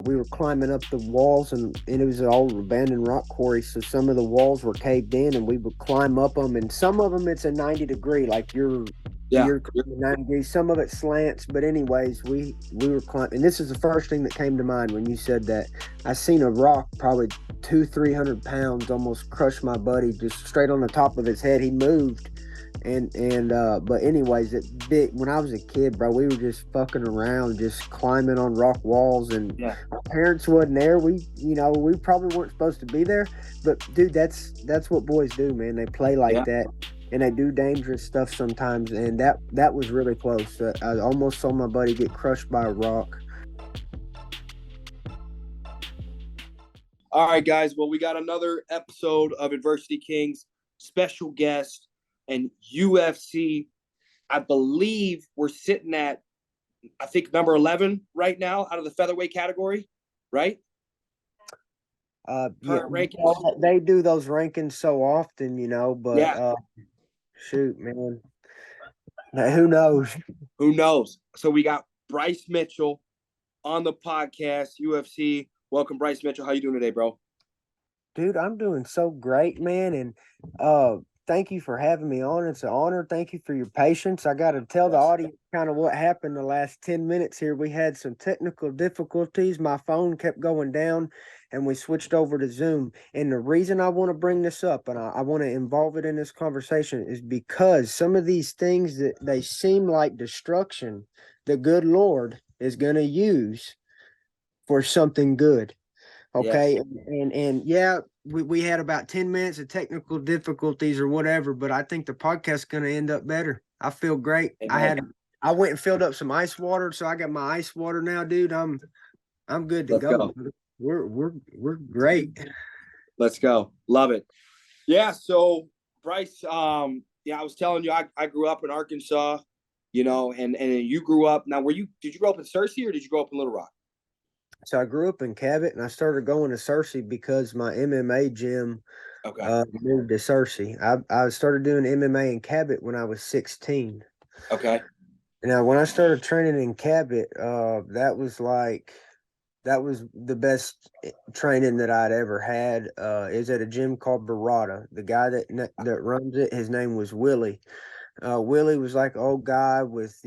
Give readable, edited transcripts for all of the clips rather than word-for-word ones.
we were climbing up the walls, and it was all abandoned rock quarries. So some of the walls were caved in, and we would climb up them. And some of them it's a 90-degree, like Yeah. you're climbing 90 degrees. Some of it slants, but anyways, we were climbing. And this is the first thing that came to mind when you said that. I seen a rock probably 200-300 pounds almost crush my buddy just straight on the top of his head. He moved. And but anyways, when I was a kid, bro, we were just fucking around, just climbing on rock walls, and Yeah. our parents wasn't there. We probably weren't supposed to be there, but dude, that's what boys do, man. They play like Yeah. that, and they do dangerous stuff sometimes. And that was really close. I almost saw my buddy get crushed by a rock. All right, guys. Well, we got another episode of Adversity Kings, special guest, and UFC. I believe we're sitting at, I think, number 11 right now out of the featherweight category, right? Yeah, Current rankings. they do those rankings so often, but Yeah. shoot, man, who knows? Who knows? So we got Bryce Mitchell on the podcast, UFC. Welcome, Bryce Mitchell. How you doing today, bro? Dude, I'm doing so great, man, and thank you for having me on. It's an honor. Thank you for your patience. I got to tell the audience kind of what happened the last 10 minutes here. We had some technical difficulties. My phone kept going down, and we switched over to Zoom. And the reason I want to bring this up, and I want to involve it in this conversation, is because some of these things that they seem like destruction, the good Lord is going to use for something good. Okay. Yes. And yeah, we had about 10 minutes of technical difficulties or whatever, but I think the podcast's going to end up better. I feel great. Amen. I went and filled up some ice water, so I got my ice water now, dude. I'm good to Let's go. go. We're great. Let's go. Love it. Yeah. So Bryce, yeah, I was telling you, I grew up in Arkansas, and you grew up. Now, did you grow up in Searcy or did you grow up in Little Rock? So I grew up in Cabot, and I started going to Searcy because my MMA gym Okay. moved to Searcy. I started doing MMA in Cabot when I was 16. Okay. Now, when I started training in Cabot, that was the best training that I'd ever had. Is at a gym called Barada. The guy that runs it, his name was Willie. Willie was like an old guy with,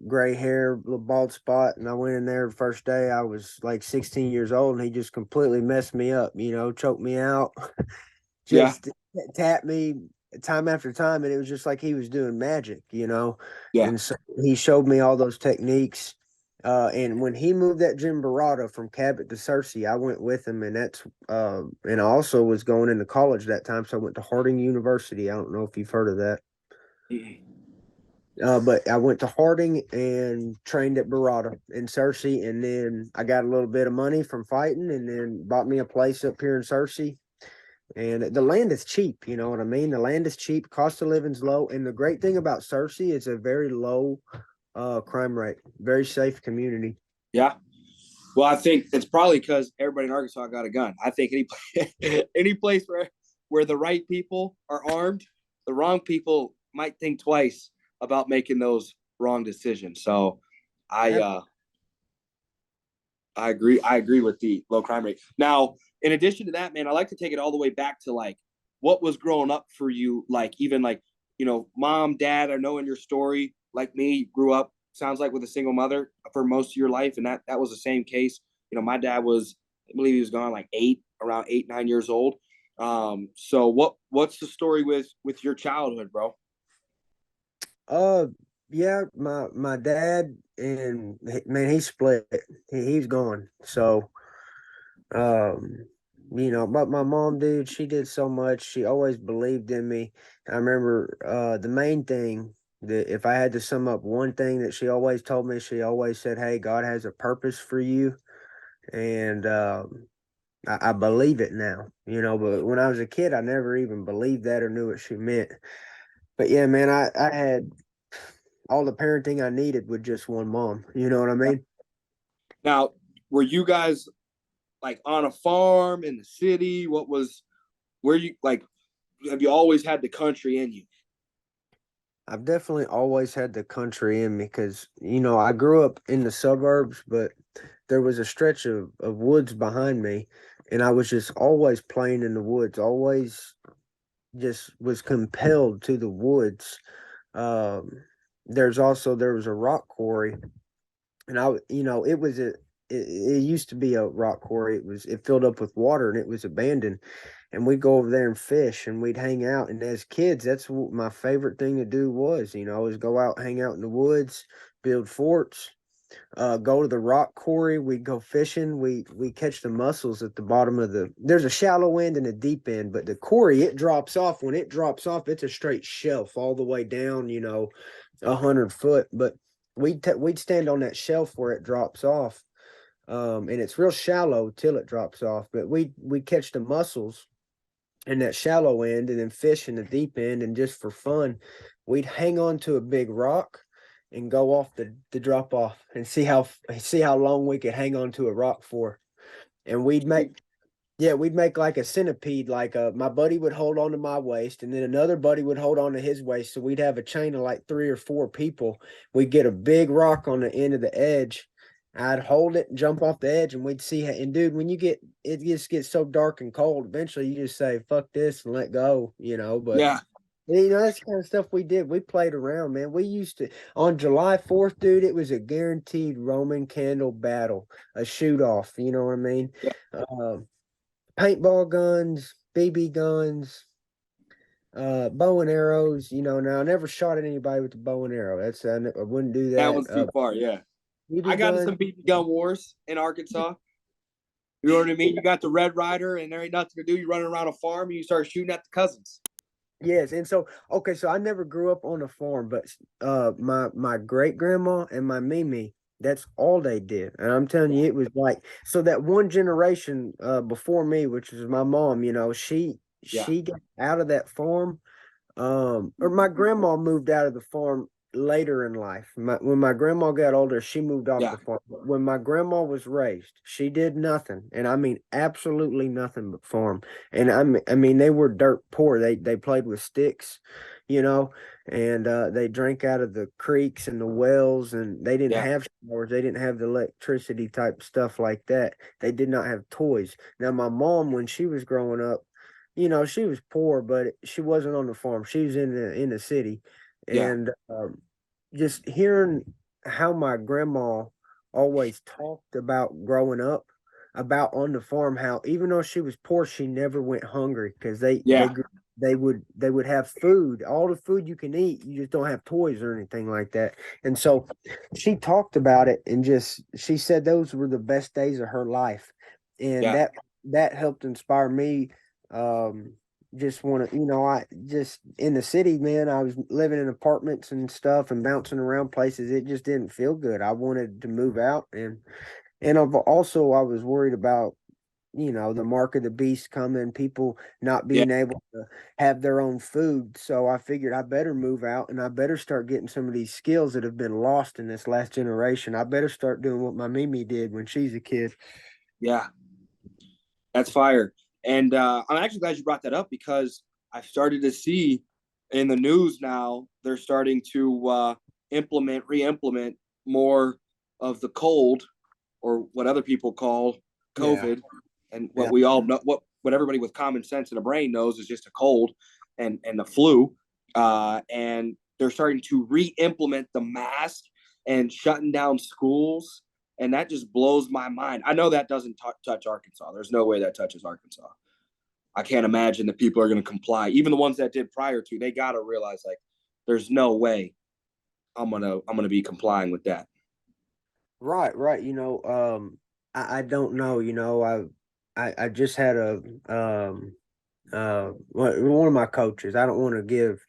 gray hair, little bald spot. And I went in there the first day. I was like 16 years old, and he just completely messed me up, choked me out, Yeah. just tapped me time after time. And it was just like he was doing magic. Yeah. And so he showed me all those techniques. And when he moved that Jim Barada from Cabot to Searcy, I went with him, and and I also was going into college that time. So I went to Harding University. I don't know if you've heard of that. But I went to Harding and trained at Barada in Searcy, and then I got a little bit of money from fighting, and then bought me a place up here in Searcy. And the land is cheap, you know what I mean? The land is cheap, cost of living's low, and the great thing about Searcy is a very low crime rate, very safe community. Yeah. Well, I think it's probably because everybody in Arkansas got a gun. I think any place where the right people are armed, the wrong people might think twice about making those wrong decisions. So I agree. I agree with the low crime rate. Now, in addition to that, man, I like to take it all the way back to like what was growing up for you, like even like, mom, dad, I know in your story, like me, grew up, sounds like with a single mother for most of your life. And that was the same case. My dad was, I believe he was gone like around 8, 9 years old. So what's the story with your childhood, bro? Yeah, my dad, and man, he split. He's gone. So but my mom, dude, she did so much. She always believed in me. I remember the main thing that if I had to sum up one thing that she always told me, she always said, "Hey, God has a purpose for you." And I believe it now, but when I was a kid, I never even believed that or knew what she meant. But yeah, man, I had all the parenting I needed with just one mom. You know what I mean? Now, were you guys like on a farm in the city? Where you like, have you always had the country in you? I've definitely always had the country in me because, I grew up in the suburbs, but there was a stretch of woods behind me, and I was just always playing in the woods, always just was compelled to the woods. Um, there was a rock quarry, and it used to be a rock quarry. It filled up with water and it was abandoned, and we'd go over there and fish and we'd hang out. And as kids, that's what my favorite thing to do was go out, hang out in the woods, build forts, go to the rock quarry. We'd go fishing. We catch the mussels at the bottom of there's a shallow end and a deep end, but the quarry, it drops off. When it drops off, it's a straight shelf all the way down, 100 foot. But we'd stand on that shelf where it drops off. And it's real shallow till it drops off. But we catch the mussels in that shallow end and then fish in the deep end. And just for fun, we'd hang on to a big rock and go off the drop off and see how long we could hang on to a rock for. And we'd make like a centipede. Like my buddy would hold on to my waist, and then another buddy would hold on to his waist. So we'd have a chain of like 3 or 4 people. We'd get a big rock on the end of the edge. I'd hold it and jump off the edge, and we'd see. And dude, when it just gets so dark and cold, eventually you just say "fuck this" and let go. But Yeah. that's the kind of stuff we did. We played around, man. We used to on July 4th, dude. It was a guaranteed Roman candle battle, a shoot off. You know what I mean? Yeah. Um, Paintball guns, BB guns, bow and arrows. Now I never shot at anybody with the bow and arrow. I wouldn't do That that. one's too far. Yeah. BB I got into gun. some BB gun wars in Arkansas. You know what I mean? You got the Red Rider, and there ain't nothing to do. You running around a farm, and you start shooting at the cousins. Yes, and so okay, so I never grew up on a farm, but my great grandma and my Mimi, that's all they did. And I'm telling you, it was like so that one generation before me, which is my mom, she Yeah. she got out of that farm. Or my grandma moved out of the farm later in life. When my grandma got older, she moved off Yeah. the farm. But when my grandma was raised, she did nothing, and I mean absolutely nothing but farm. And I mean they were dirt poor. They played with sticks, you know, and they drank out of the creeks and the wells, and they didn't Yeah. have showers. They didn't have the electricity type stuff like that. They did not have toys. Now my mom, when she was growing up, she was poor, but she wasn't on the farm. She was in the city, Yeah. and just hearing how my grandma always talked about growing up, about on the farm, how even though she was poor, she never went hungry because Yeah. they would have food, all the food you can eat. You just don't have toys or anything like that. And so she talked about it, and just she said those were the best days of her life, and Yeah. that helped inspire me. um just want to, I just in the city, man. I was living in apartments and stuff and bouncing around places. It just didn't feel good. I wanted to move out, and I was worried about, the mark of the beast coming, people not Yeah. being able to have their own food. So I figured I better move out and I better start getting some of these skills that have been lost in this last generation. I better start doing what my Mimi did when she's a kid. Yeah. That's fire. And I'm actually glad you brought that up because I've started to see in the news now they're starting to re-implement more of the cold, or what other people call Yeah. COVID, and what Yeah. we all know, what everybody with common sense and a brain knows is just a cold and the flu. And they're starting to re-implement the mask and shutting down schools, and that just blows my mind. I know that doesn't touch Arkansas. There's no way that touches Arkansas. I can't imagine that people are going to comply. Even the ones that did prior to, they got to realize like, there's no way I'm gonna be complying with that. Right, right. I don't know. I just had one of my coaches. I don't want to give,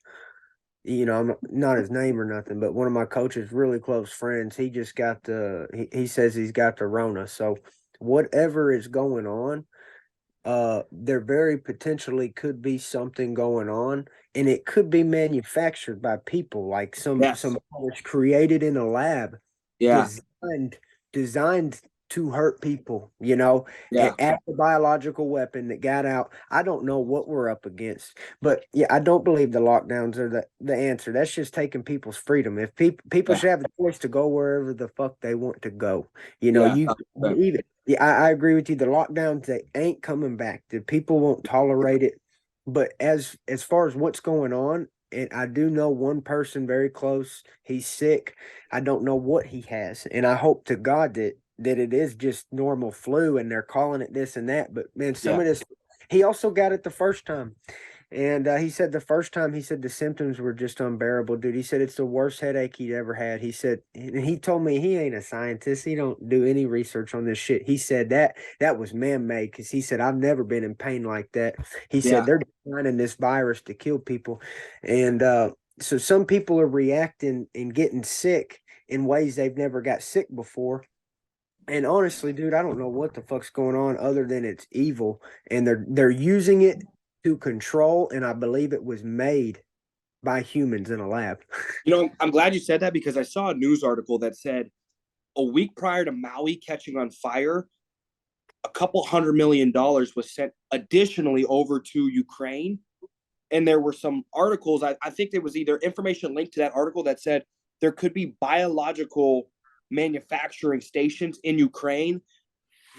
I'm not his name or nothing, but one of my coaches, really close friends, he just got he says he's got the Rona. So whatever is going on, there very potentially could be something going on, and it could be manufactured by people, like some Yes. virus created in a lab, Yeah. designed designed to hurt people, you know, Yeah. at the biological weapon that got out. I don't know what we're up against, but yeah, I don't believe the lockdowns are the answer. That's just taking people's freedom. If people Yeah. should have the choice to go wherever the fuck they want to go, you know, Yeah. you even yeah, I agree with you. The lockdowns, they ain't coming back. The people won't tolerate it. But as far as what's going on, and I do know one person very close. He's sick. I don't know what he has, and I hope to God that it is just normal flu, and they're calling it this and that. But man, some Yeah. of this, he also got it the first time, and he said the first time, he said the symptoms were just unbearable, dude. He said it's the worst headache he'd ever had. He said, and he told me he ain't a scientist. He don't do any research on this shit. He said that was man made because he said I've never been in pain like that. He said Yeah. they're designing this virus to kill people, and so some people are reacting and getting sick in ways they've never got sick before. And honestly, dude, I don't know what the fuck's going on other than it's evil, and they're using it to control, and I believe it was made by humans in a lab. I'm glad you said that because I saw a news article that said a week prior to Maui catching on fire, a couple $100 million was sent additionally over to Ukraine. And there were some articles, I think there was either information linked to that article that said there could be biological manufacturing stations in Ukraine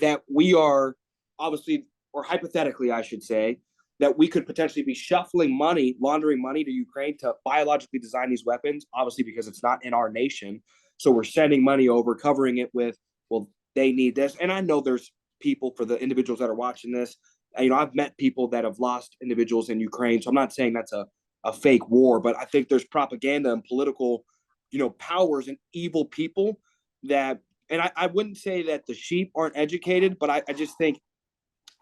that we are obviously, or hypothetically, I should say, that we could potentially be shuffling money, laundering money to Ukraine to biologically design these weapons, obviously, because it's not in our nation. So we're sending money over, covering it with, well, they need this. And I know there's people, for the individuals that are watching this, I've met people that have lost individuals in Ukraine. So I'm not saying that's a fake war, but I think there's propaganda and political, powers and evil people that, and I wouldn't say that the sheep aren't educated, but I just think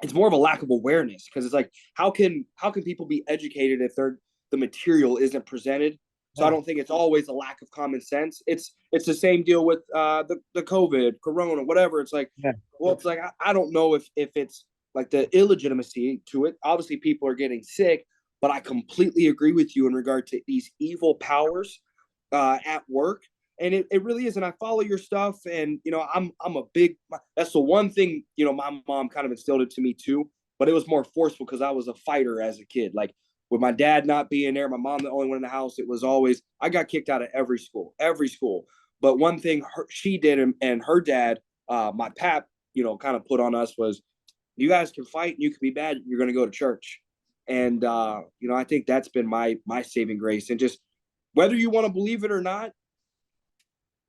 it's more of a lack of awareness because it's like how can people be educated if the material isn't presented. So I Yeah, don't think it's always a lack of common sense. It's the same deal with the COVID, Corona, whatever. It's like, yeah, well, it's like I don't know if it's like the illegitimacy to it. Obviously, people are getting sick, but I completely agree with you in regard to these evil powers at work. And it really is. And I follow your stuff. And, I'm a big, that's the one thing, my mom kind of instilled it to me too, but it was more forceful because I was a fighter as a kid. Like with my dad not being there, my mom the only one in the house, it was always, I got kicked out of every school, every school. But one thing she did and her dad, my pap, kind of put on us was, you guys can fight and you can be bad. You're going to go to church. And, I think that's been my saving grace. And just whether you want to believe it or not,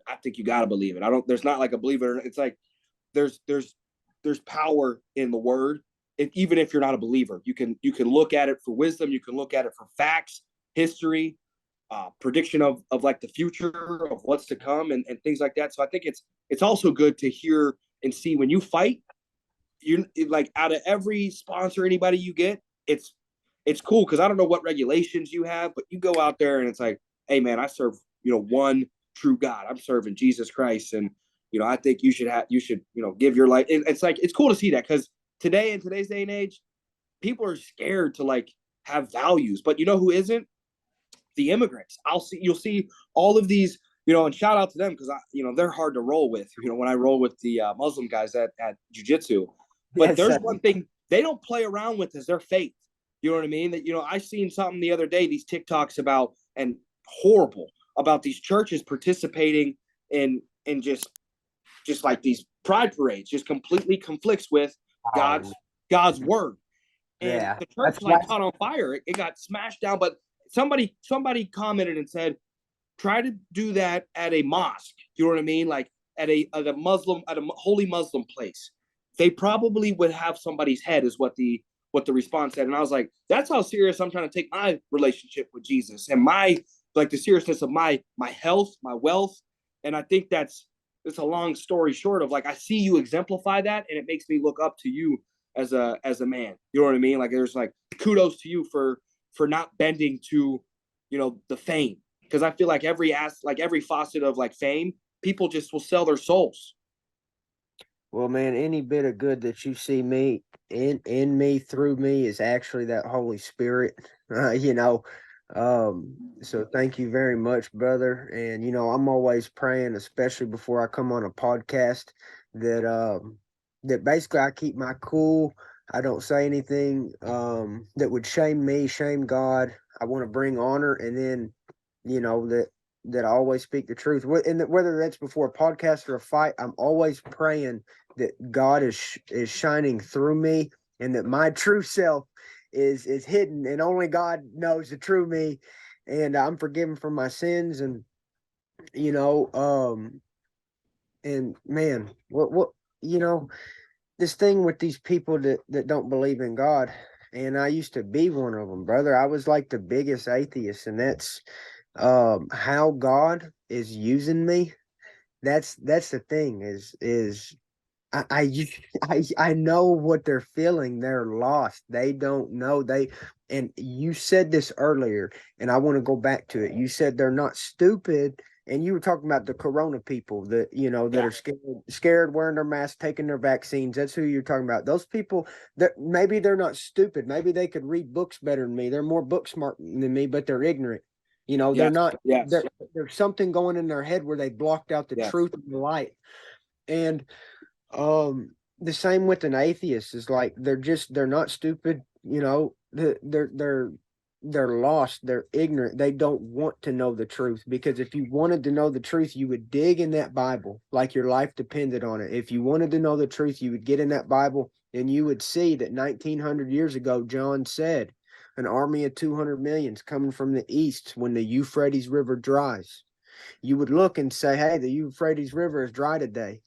I think you got to believe it. There's not like a believe it or not. It's like there's power in the word. Even if you're not a believer, you can look at it for wisdom. You can look at it for facts, history, prediction of like the future of what's to come and things like that. So I think it's also good to hear and see when you fight, you like out of every sponsor, anybody you get, it's cool because I don't know what regulations you have, but you go out there and it's like, hey man, I serve one true God. I'm serving Jesus Christ, and I think you should give your life. It's like it's cool to see that because today in today's day and age, people are scared to like have values, but you know who isn't? The immigrants. You'll see all of these, and shout out to them because they're hard to roll with. When I roll with the Muslim guys at jiu-jitsu, but yes, there's one thing they don't play around with is their faith. You know what I mean? That I seen something the other day, these TikToks about and horrible about these churches participating in just like these pride parades, just completely conflicts with oh, God's word. And yeah, the that's church why. like caught on fire. It got smashed down, but somebody commented and said, try to do that at a mosque. You know what I mean? Like at a holy Muslim place. They probably would have somebody's head, is what the response said. And I was like, that's how serious I'm trying to take my relationship with Jesus and my like the seriousness of my health, my wealth. And I think it's a long story short of like I see you exemplify that, and it makes me look up to you as a man. You know what I mean? Like there's like kudos to you for not bending to the fame, because I feel like every facet of like fame, people just will sell their souls. Well, man, any bit of good that you see me in me through me is actually that Holy Spirit. You know, so thank you very much, brother. And I'm always praying, especially before I come on a podcast, that basically I keep my cool. I don't say anything that would shame me, shame God. I want to bring honor, and then that I always speak the truth. And whether that's before a podcast or a fight, I'm always praying that God is shining through me, and that my true self is hidden, and only God knows the true me, and I'm forgiven for my sins, and you know, and man, what you know, this thing with these people that don't believe in God, and I used to be one of them, brother. I was like the biggest atheist, and that's how God is using me. That's the thing is I know what they're feeling. They're lost. They don't know. And you said this earlier, and I want to go back to it. You said they're not stupid, and you were talking about the corona people that that Yeah. are scared, wearing their masks, taking their vaccines. That's who you're talking about. Those people that maybe they're not stupid. Maybe they could read books better than me. They're more book smart than me, but they're ignorant. They're Yes. not. Yes. There's something going in their head where they blocked out the Yes. truth and the light. And the same with an atheist is like they're not stupid, they're lost, they're ignorant, they don't want to know the truth, because if you wanted to know the truth, you would dig in that Bible like your life depended on it. If you wanted to know the truth, you would get in that Bible and you would see that 1900 years ago John said an army of 200 million is coming from the east when the Euphrates River dries. You would look and say, hey, the Euphrates River is dry today.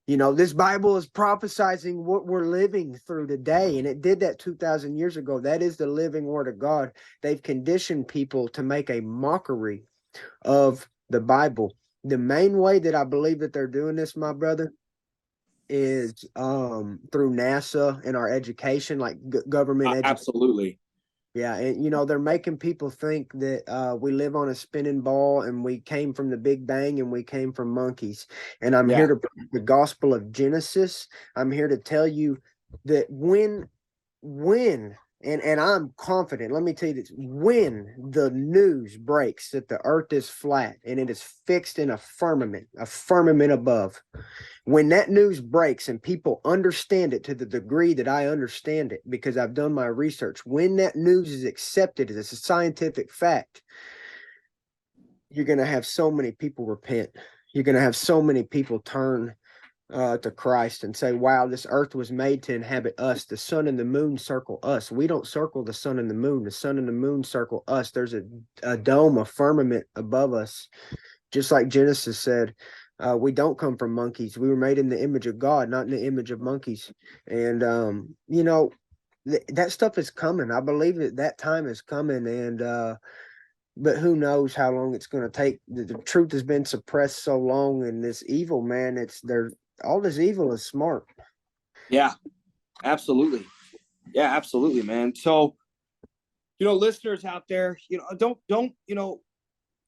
This Bible is prophesizing what we're living through today, and it did that 2,000 years ago. That is the living word of God. They've conditioned people to make a mockery of the Bible. The main way that I believe that they're doing this, my brother, is through NASA and our education, like government education. Absolutely. Yeah, and they're making people think that we live on a spinning ball and we came from the Big Bang and we came from monkeys. And I'm here Yeah. to preach the gospel of Genesis. I'm here to tell you that when and I'm confident, let me tell you this, when the news breaks that the earth is flat and it is fixed in a firmament above, when that news breaks and people understand it to the degree that I understand it, because I've done my research, when that news is accepted as a scientific fact, you're going to have so many people repent. You're going to have so many people turn to Christ and say, wow, this earth was made to inhabit us. The sun and the moon circle us. We don't circle the sun and the moon. The sun and the moon circle us. There's a dome, a firmament above us. Just like Genesis said, we don't come from monkeys. We were made in the image of God, not in the image of monkeys. And that stuff is coming. I believe that time is coming. And but who knows how long it's going to take? The truth has been suppressed so long, and this evil, man, it's there. All this evil is smart. Yeah. Absolutely. Yeah. Absolutely, man. So, listeners out there, don't,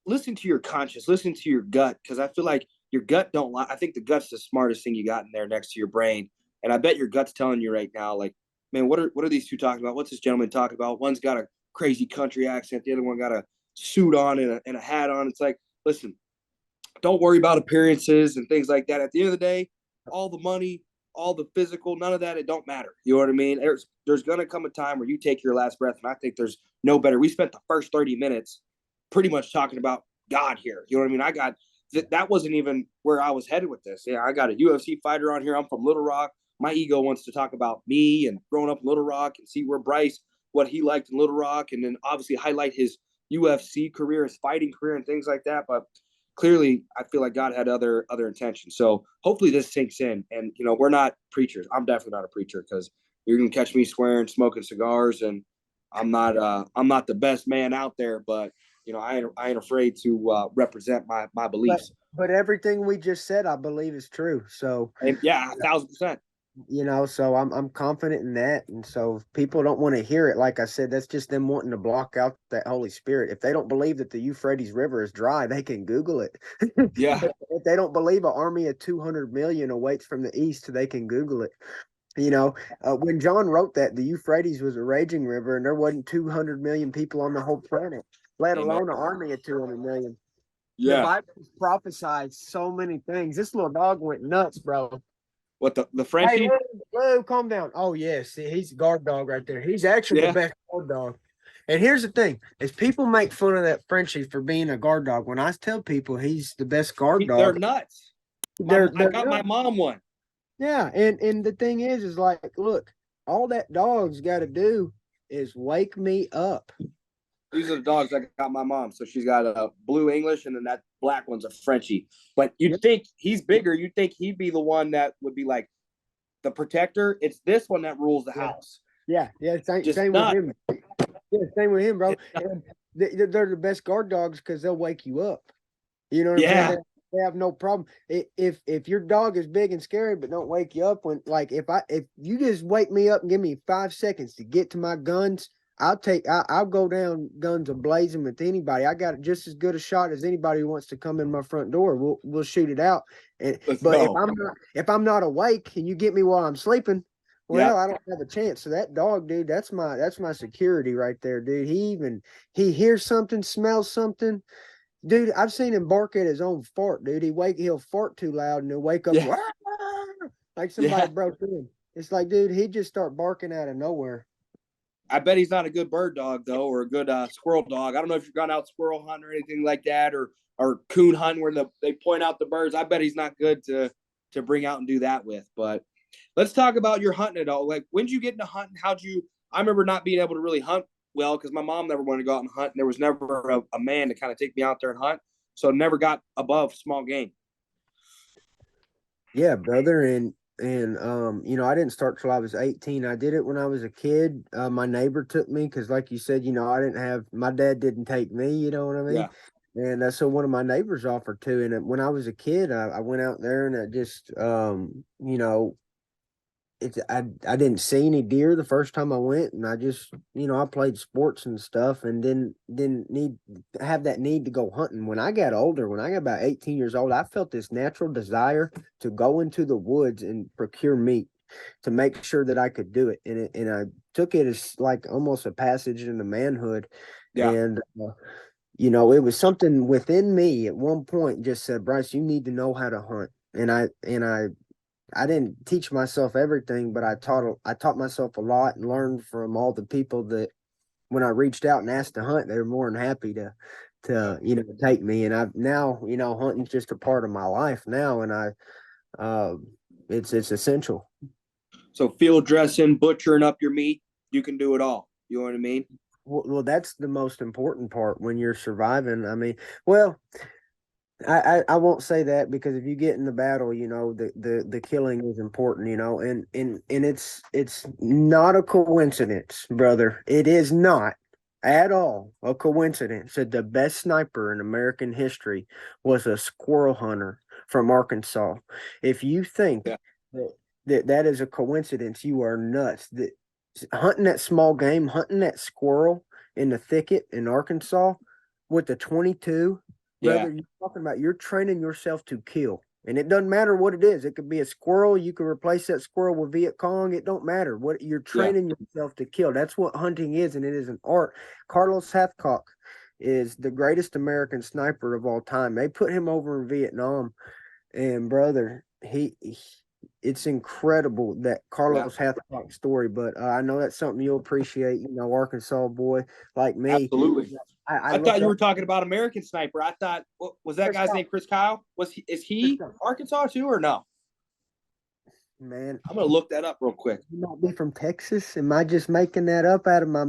listen to your conscience, listen to your gut, because I feel like your gut don't lie. I think the gut's the smartest thing you got in there next to your brain, and I bet your gut's telling you right now, like, man, what are these two talking about? What's this gentleman talking about? One's got a crazy country accent, the other one got a suit on and a hat on. It's like, listen, don't worry about appearances and things like that. At the end of the day, all the money, all the physical, none of that, it don't matter. You know what I mean? There's gonna come a time where you take your last breath, and I think there's no better. We spent the first 30 minutes pretty much talking about God here. You know what I mean? That wasn't even where I was headed with this. Yeah, I got a UFC fighter on here. I'm from Little Rock. My ego wants to talk about me and growing up in Little Rock and see where Bryce, what he liked in Little Rock, and then obviously highlight his UFC career, his fighting career, and things like that. But clearly, I feel like God had other intentions. So hopefully this sinks in. And we're not preachers. I'm definitely not a preacher, because you're gonna catch me swearing, smoking cigars, and I'm not the best man out there, but I ain't afraid to represent my But beliefs. but everything we just said, I believe, is true. So And yeah, 1,000%. so I'm confident in that. And so if people don't want to hear it, like I said, that's just them wanting to block out that Holy Spirit. If they don't believe that the Euphrates River is dry, they can Google it. Yeah. If they don't believe an army of 200 million awaits from the east, they can Google it. When John wrote that, the Euphrates was a raging river, and there wasn't 200 million people on the whole planet, let Amen. alone an army of 200 million. The Yeah. Bible prophesied so many things. This little dog went nuts, bro. What the Hey, Frenchie? Lou, calm down. Oh yes, see, he's a guard dog right there. He's actually the Yeah, best guard dog. And here's the thing: is people make fun of that Frenchie for being a guard dog. When I tell people he's the best guard they're dog, nuts. I they're got my not. mom one. Yeah, and the thing is like, look, all that dog's got to do is wake me up. These are the dogs that got my mom. So she's got a blue English, and then that black one's a Frenchie. But Yep. you'd think he's bigger. You'd think he'd be the one that would be like the protector. It's this one that rules the Yeah, house. yeah. Just Same with nuts. him. Yeah, same with him, bro. And they're the best guard dogs because they'll wake you up. You know what I'm saying? Yeah. They have no problem. If your dog is big and scary, but don't wake you up when, like, if you just wake me up and give me 5 seconds to get to my guns, I'll go down guns ablazing with anybody. I got just as good a shot as anybody who wants to come in my front door. We'll shoot it out. Let's But go. if I'm not awake and you get me while I'm sleeping, Yeah. well, I don't have a chance. So that dog, dude, that's my security right there, dude. He hears something, smells something. Dude, I've seen him bark at his own fart, dude. He'll fart too loud and he'll wake up Yeah. like somebody Yeah. broke in. It's like, dude, he just start barking out of nowhere. I bet he's not a good bird dog though, or a good squirrel dog. I don't know if you've gone out squirrel hunting or anything like that, or coon hunting where they point out the birds. I bet he's not good to bring out and do that with. But let's talk about your hunting at all. Like, when did you get into hunting? How'd you? I remember not being able to really hunt well because my mom never wanted to go out and hunt, and there was never a man to kind of take me out there and hunt. So never got above small game. Yeah, brother, and I didn't start till I was 18. I did it when I was a kid. My neighbor took me because, like you said, I didn't have my dad didn't take me. You know what I mean? Yeah. And so one of my neighbors offered to. And when I was a kid, I went out there and I just I didn't see any deer the first time I went, and I just I played sports and stuff, and didn't need have that need to go hunting. When I got older, when I got about 18 years old, I felt this natural desire to go into the woods and procure meat to make sure that I could do it, and I took it as like almost a passage into manhood, Yeah. and it was something within me at one point just said, Bryce, you need to know how to hunt, and I didn't teach myself everything, but I taught myself a lot and learned from all the people that when I reached out and asked to hunt, they were more than happy to take me. And I've now, hunting's just a part of my life now, and uh it's essential. So field dressing, butchering up your meat, you can do it all. You know what I mean? Well, that's the most important part when you're surviving. I mean, well, I won't say that because if you get in the battle, the killing is important, and it's not a coincidence, brother. It is not at all a coincidence that the best sniper in American history was a squirrel hunter from Arkansas. If you think Yeah. that is a coincidence, you are nuts. That hunting that small game, hunting that squirrel in the thicket in Arkansas with the 22. Yeah. Brother, you're talking about you're training yourself to kill. And it doesn't matter what it is. It could be a squirrel. You can replace that squirrel with Viet Cong. It don't matter. What you're Yeah. training yourself to kill. That's what hunting is, and it is an art. Carlos Hathcock is the greatest American sniper of all time. They put him over in Vietnam, and brother, it's incredible that Yeah. Carlos Hathcock story. But I know that's something you'll appreciate. Arkansas boy like me. Absolutely. I I thought look you up were talking about American Sniper. I thought, was that Chris guy's Kyle. name Chris Kyle? Is Chris he Kyle. Arkansas too or no? Man, I'm gonna look that up real quick. he might be from Texas. Am I just making that up out of my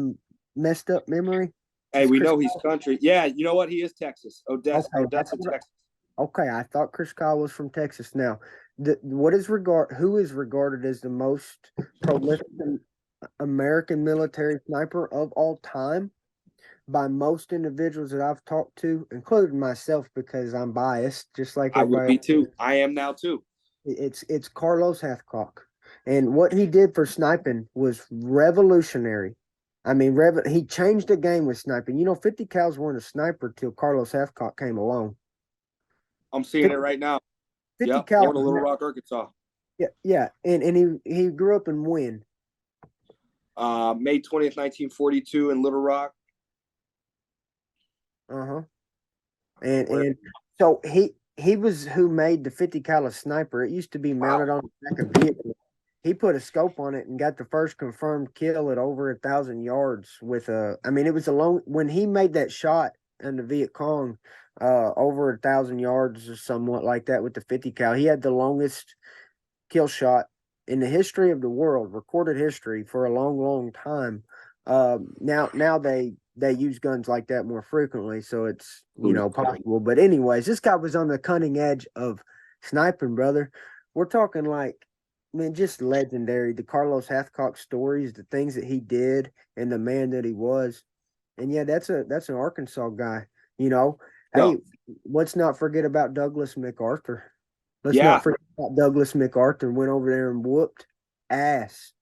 messed up memory? Hey, Is we Chris know he's Kyle? country. Yeah, you know what? He is Texas. Okay, Odessa, Texas. okay. I thought Chris Kyle was from Texas. Now, who is regarded as the most prolific American military sniper of all time by most individuals that I've talked to, including myself because I'm biased, just like I would everybody be else. too. I am now too. It's Carlos Hathcock, and what he did for sniping was revolutionary. I mean, he changed the game with sniping. 50 cals weren't a sniper till Carlos Hathcock came along. I'm seeing it 50, right now. 50 Yep, cal, born in Little Rock, Arkansas. yeah, yeah, and he grew up in Wynn. May 20th, 1942 in Little Rock. Uh huh. And so he was who made the 50 cal sniper. It used to be Wow. mounted on the back of vehicle. He put a scope on it and got the first confirmed kill at over 1,000 yards with a. I mean, it was a long when he made that shot in the Viet Cong, over 1,000 yards or somewhat like that with the 50 cal. He had the longest kill shot in the history of the world, recorded history for a long, long time. Now they use guns like that more frequently, so it's possible. But anyways, this guy was on the cutting edge of sniping, brother. We're talking like, man, just legendary. The Carlos Hathcock stories, the things that he did, and the man that he was. And yeah, that's an Arkansas guy. You know, Yeah. hey, let's not forget about Douglas MacArthur. Let's not Yeah. forget about Douglas MacArthur. Went over there and whooped ass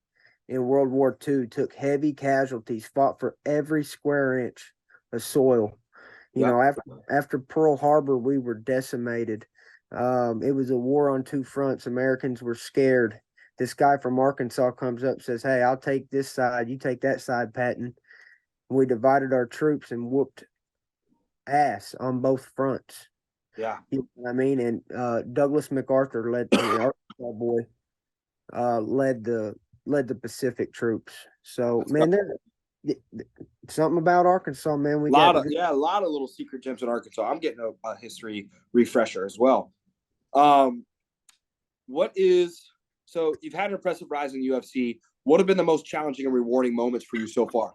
in World War II. Took heavy casualties. Fought for every square inch of soil. You Yeah. know, after Pearl Harbor, we were decimated. It was a war on two fronts. Americans were scared. This guy from Arkansas comes up, says, "Hey, I'll take this side. You take that side, Patton." We divided our troops and whooped ass on both fronts. Yeah. You know what I mean? And Douglas MacArthur led the Arkansas boy, led the Pacific troops. So That's man, there something about Arkansas, man. We got a lot of little secret gems in Arkansas. I'm getting a history refresher as well. Um, what is so you've had an impressive rise in UFC. What have been the most challenging and rewarding moments for you so far?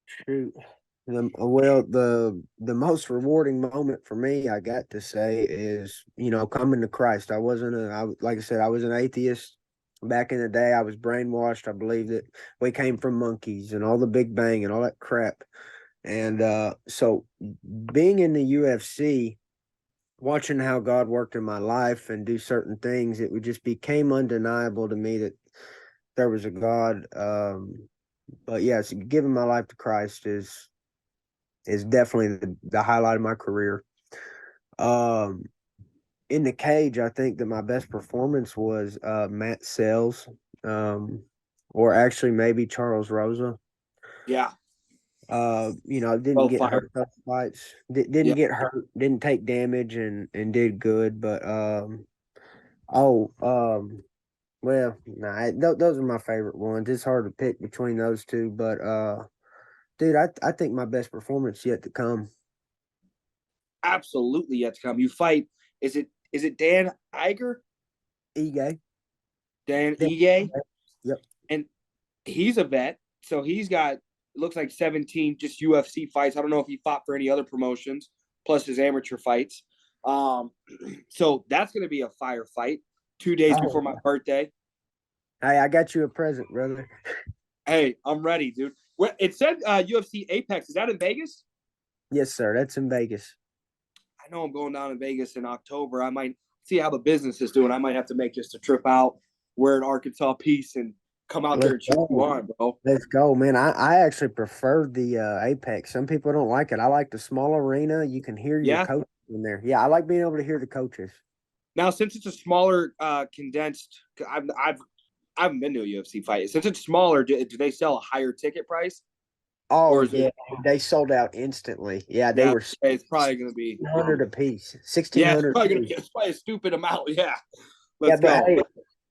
shoot. The most rewarding moment for me, I got to say, is coming to Christ. Like I said, I was an atheist back in the day. I was brainwashed. I believed that we came from monkeys and all the Big Bang and all that crap. And so being in the UFC, watching how God worked in my life and do certain things, it would just became undeniable to me that there was a God. But yes, giving my life to Christ is definitely the highlight of my career. Um, in the cage, I think that my best performance was Matt Sells, or actually maybe Charles Rosa. Yeah. Didn't Both get fire. hurt those fights. Didn't Yeah. get hurt, didn't take damage, and did good. But oh, well, nah, those are my favorite ones. It's hard to pick between those two, but dude, I think my best performance yet to come. Absolutely yet to come. You fight. Is it Dan Iger? Ige. Dan Ige? Yep. And he's a vet, so he's got it looks like 17 just UFC fights. I don't know if he fought for any other promotions, plus his amateur fights. Um, so that's going to be a fire fight. 2 days Oh, before my birthday. hey, I got you a present, brother. Hey, I'm ready, dude. It said UFC Apex. Is that in Vegas? Yes, sir. That's in Vegas. I know I'm going down to Vegas in October. I might see how the business is doing. I might have to make just a trip out, wear an Arkansas piece, and come out there Let's and cheer you go. on, bro. Let's go, man. I actually prefer the Apex. Some people don't like it. I like the small arena. You can hear your Yeah. coach in there. Yeah, I like being able to hear the coaches. Now, since it's a smaller, condensed, I haven't been to a UFC fight. Since it's smaller, do they sell a higher ticket price, Oh or is it? yeah, they sold out instantly. Yeah, they Yeah, were it's probably going to be. 1,600 a piece. Yeah, it's 1,600 probably a going to piece. be. It's probably a stupid amount. Yeah, Yeah, let's but go. hey,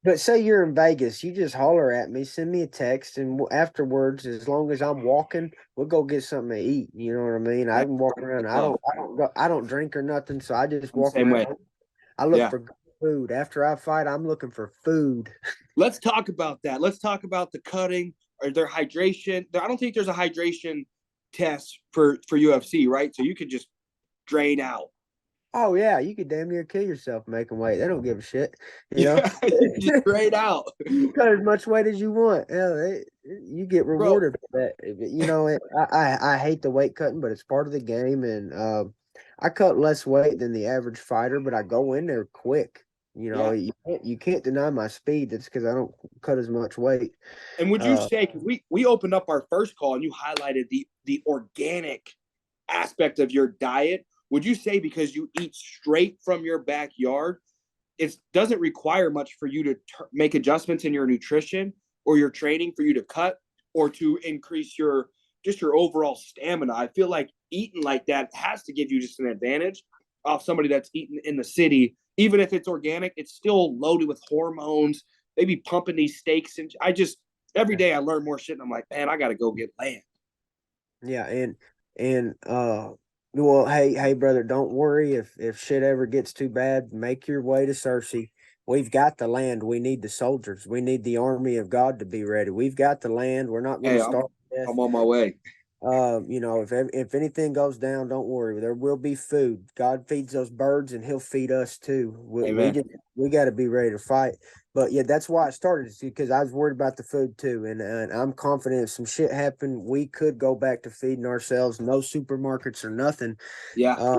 but say you're in Vegas, you just holler at me, send me a text, and afterwards, as long as I'm walking, we'll go get something to eat. You know what I mean? I Yeah, can walk around. love. I don't drink or nothing, so I just I'm the walk same around. way. I look Yeah. for good food. After I fight, I'm looking for food. Let's talk about that. Let's talk about the cutting or their hydration. I don't think there's a hydration test for UFC, right? So you could just drain out. Oh yeah, you could damn near kill yourself making weight. They don't give a shit. You know, Yeah, you can just drain out, you cut as much weight as you want. Yeah, you get bro. rewarded for that. I hate the weight cutting, but it's part of the game. And I cut less weight than the average fighter, but I go in there quick. Yeah. You can't deny my speed. That's because I don't cut as much weight. And would you Uh, say, because we opened up our first call and you highlighted the organic aspect of your diet, would you say because you eat straight from your backyard, it doesn't require much for you to make adjustments in your nutrition or your training for you to cut or to increase your overall stamina? I feel like eating like that has to give you just an advantage. off somebody that's eating in the city. Even if it's organic, it's still loaded with hormones. They be pumping these steaks, and every day I learn more shit, and I'm like, man, I got to go get land. Yeah, and well, hey brother, don't worry if shit ever gets too bad, make your way to Cersei. We've got the land. We need the soldiers. We need the army of God to be ready. We've got the land. We're not going Hey, to I'm starve to death. I'm on my way. If anything goes down, don't worry. There will be food. God feeds those birds, and He'll feed us too. Amen. We got to be ready to fight. But yeah, that's why I started, because I was worried about the food too, and I'm confident if some shit happened, we could go back to feeding ourselves. No supermarkets or nothing. Yeah,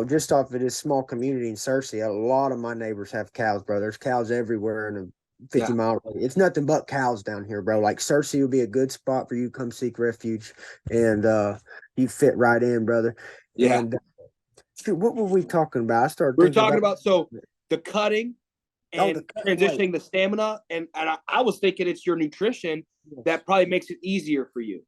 Just off of this small community in Cersei, a lot of my neighbors have cows, bro. There's cows everywhere in a 50 yeah, mile radius. It's nothing but cows down here, bro. Like Cersei would be a good spot for you to come seek refuge, and you fit right in, brother. yeah. And shoot, what were we talking about? I started We are thinking talking about about the cutting the and cutting weight. transitioning the stamina, and I was thinking it's your nutrition Yes. that probably makes it easier for you.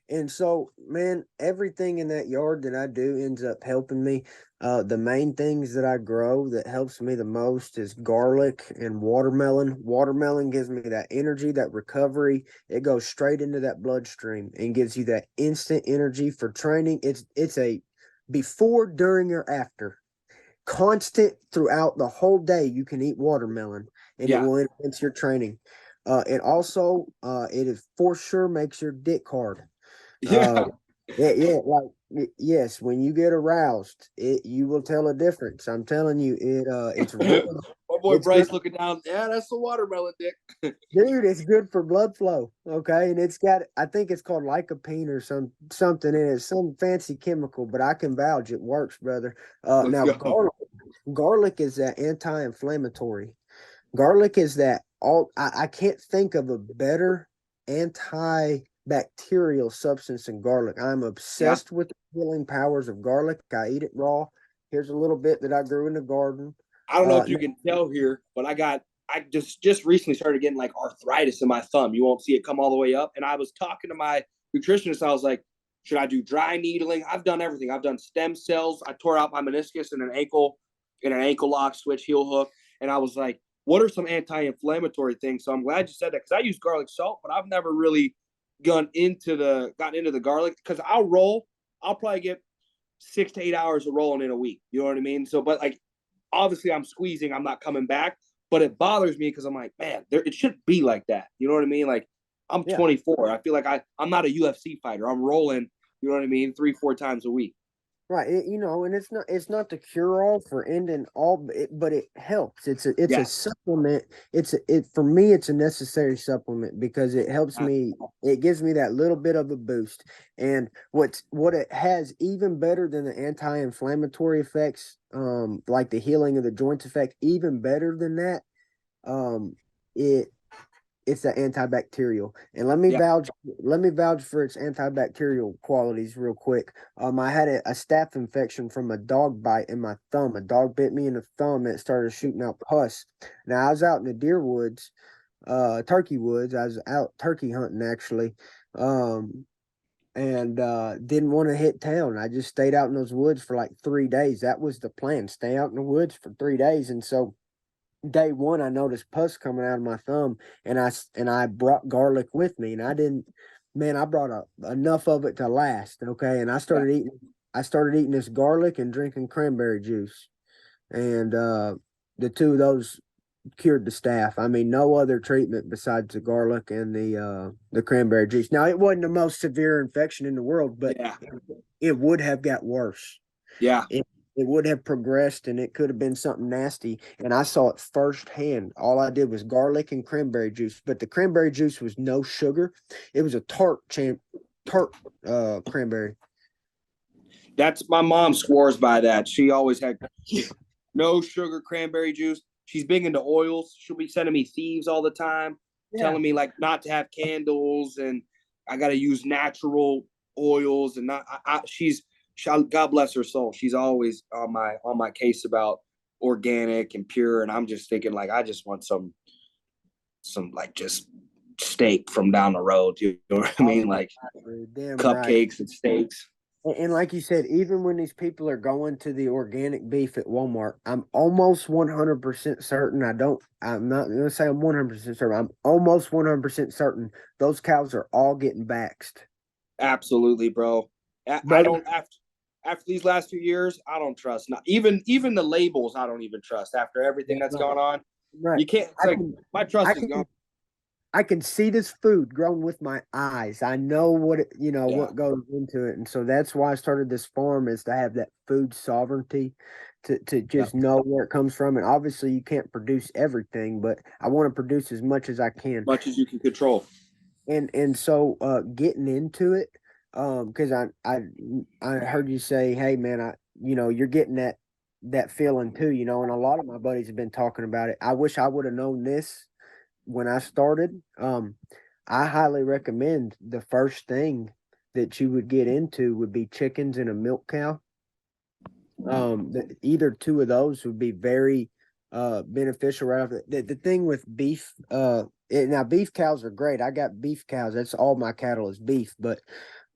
And so, man, everything in that yard that I do ends up helping me. The main things that I grow that helps me the most is garlic and watermelon. Watermelon gives me that energy, that recovery. It goes straight into that bloodstream and gives you that instant energy for training. It's a before, during, or after. Constant throughout the whole day. You can eat watermelon, and it Yeah, will enhance your training. It also, it is for sure makes your dick hard. Uh, yeah. yeah, yes, when you get aroused, you will tell a difference. I'm telling you, it's really, My boy it's good, Bryce looking down. Yeah, that's the watermelon dick. dude. It's good for blood flow. Okay, and it's got, I think it's called lycopene or something in it, some fancy chemical, but I can vouch it works, brother. Let's Now go. garlic is that anti-inflammatory. Garlic is that all I can't think of a better antibacterial substance than garlic. I'm Yeah, obsessed with the healing powers of garlic. I eat it raw. Here's a little bit that I grew in the garden. I don't know if you Now, can tell here, but I just recently started getting like arthritis in my thumb. You won't see it come all the way up. And I was talking to my nutritionist. I was like, should I do dry needling? I've done everything. I've done stem cells. I tore out my meniscus in an ankle lock switch heel hook. And I was like, what are some anti-inflammatory things? So I'm glad you said that, because I use garlic salt, but I've never really gotten into the garlic, because I'll probably get 6 to 8 hours of rolling in a week. You know what I mean? So, but like, obviously I'm squeezing, I'm not coming back, but it bothers me because I'm like, man, it shouldn't be like that. You know what I mean? Like, I'm yeah, 24. I feel like I'm not a UFC fighter. I'm rolling, you know what I mean, 3-4 times a week. right. And it's not the cure all for ending all, but it helps. It's a Yeah. supplement. For me, it's a necessary supplement because it helps me. It gives me that little bit of a boost. And what it has even better than the anti-inflammatory effects, like the healing of the joints effect, even better than that, um, it it's the antibacterial. And Yeah. let me vouch for its antibacterial qualities real quick. I had a staph infection from a dog bite in my thumb. A dog bit me in the thumb and it started shooting out pus. Now I was out in the deer woods, turkey woods. I was out turkey hunting actually. And didn't want to hit town. I just stayed out in those woods for like 3 days. That was the plan. Stay out in the woods for 3 days. And so day one, I noticed pus coming out of my thumb, and I brought garlic with me, and I didn't. Man, I brought enough of it to last. Okay, and Yeah. I started eating this garlic and drinking cranberry juice, and the two of those cured the staph. I mean, no other treatment besides the garlic and the cranberry juice. Now, it wasn't the most severe infection in the world, but Yeah. it would have got worse. Yeah. It would have progressed and it could have been something nasty. And I saw it firsthand. All I did was garlic and cranberry juice, but the cranberry juice was no sugar. It was a tart cranberry. That's my mom swears by that. She always had no sugar cranberry juice. She's big into oils. She'll be sending me thieves all the time, Yeah. telling me like not to have candles, and I got to use natural oils and not. God bless her soul. She's always on my case about organic and pure, and I'm just thinking like I just want some like just steak from down the road. You know what I Oh, mean? Like dude, damn right. cupcakes and steaks. And like you said, even when these people are going to the organic beef at Walmart, I'm almost 100% certain. I'm not going to say I'm 100% certain. I'm almost 100% certain those cows are all getting baxed. Absolutely, bro. I Bro, don't after these last few years, I don't trust. Not even the labels. I don't even trust after everything that's right, gone on. right. You can't. It's I like can, my I trust is gone. can, I can see this food grown with my eyes. I know what Yeah, what goes into it, and so that's why I started this farm is to have that food sovereignty, to yeah. just know where it comes from. And obviously, you can't produce everything, but I want to produce as much as I can. Much as you can control. And so getting into it, because I heard you say, hey man, you're getting that feeling too, and a lot of my buddies have been talking about it. I wish I would have known this when I started. I highly recommend the first thing that you would get into would be chickens and a milk cow. Either two of those would be very beneficial right off the thing with beef, now beef cows are great. I got beef cows. That's all my cattle is beef, but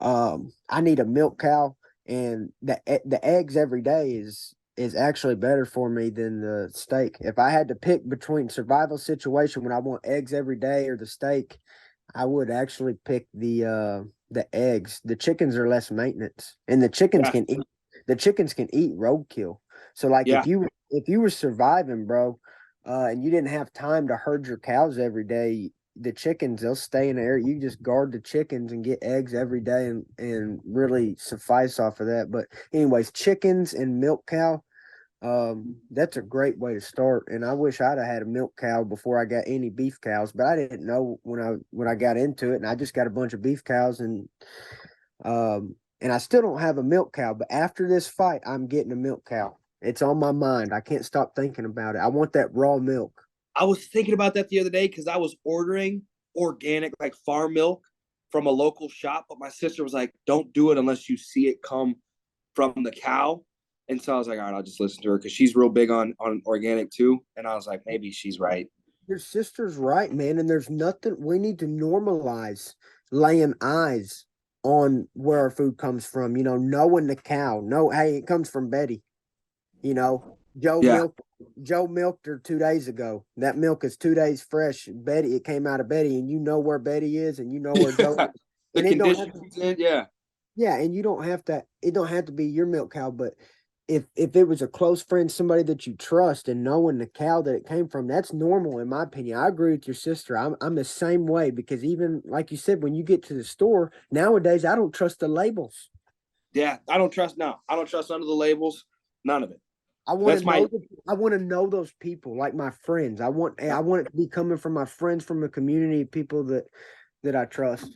I need a milk cow, and the eggs every day is actually better for me than the steak. If I had to pick between survival situation when I want eggs every day or the steak, I would actually pick the eggs. The chickens are less maintenance, and Yeah, the chickens can eat roadkill. So like yeah. if you were surviving, bro, and you didn't have time to herd your cows every day, the chickens they'll stay in there. You just guard the chickens and get eggs every day and really suffice off of that. But anyways, chickens and milk cow, that's a great way to start. And I wish I'd have had a milk cow before I got any beef cows, but I didn't know when I got into it, and I just got a bunch of beef cows, and I still don't have a milk cow. But after this fight, I'm getting a milk cow. It's on my mind. I can't stop thinking about it. I want that raw milk. I was thinking about that the other day because I was ordering organic, like farm milk from a local shop, but my sister was like, "Don't do it unless you see it come from the cow." And so I was like, "All right, I'll just listen to her because she's real big on organic too." And I was like, maybe she's right. Your sister's right, man. And there's nothing we need to normalize laying eyes on where our food comes from. Knowing the cow. No, hey, it comes from Betty. You know, Joe Yeah, milked Joe milked her 2 days ago. That milk is 2 days fresh. Betty, it came out of Betty, and you know where Betty is, and you know where Joe yeah. is. The And it don't have condition to, she's in. Yeah, yeah, and you don't have to. It don't have to be your milk cow, but if it was a close friend, somebody that you trust, and knowing the cow that it came from, that's normal in my opinion. I agree with your sister. I'm the same way because even like you said, when you get to the store nowadays, I don't trust the labels. yeah. I don't trust. No, I don't trust none of the labels. None of it. I want to That's my know I want to know those people like my friends. I want it to be coming from my friends from a community of people that I trust.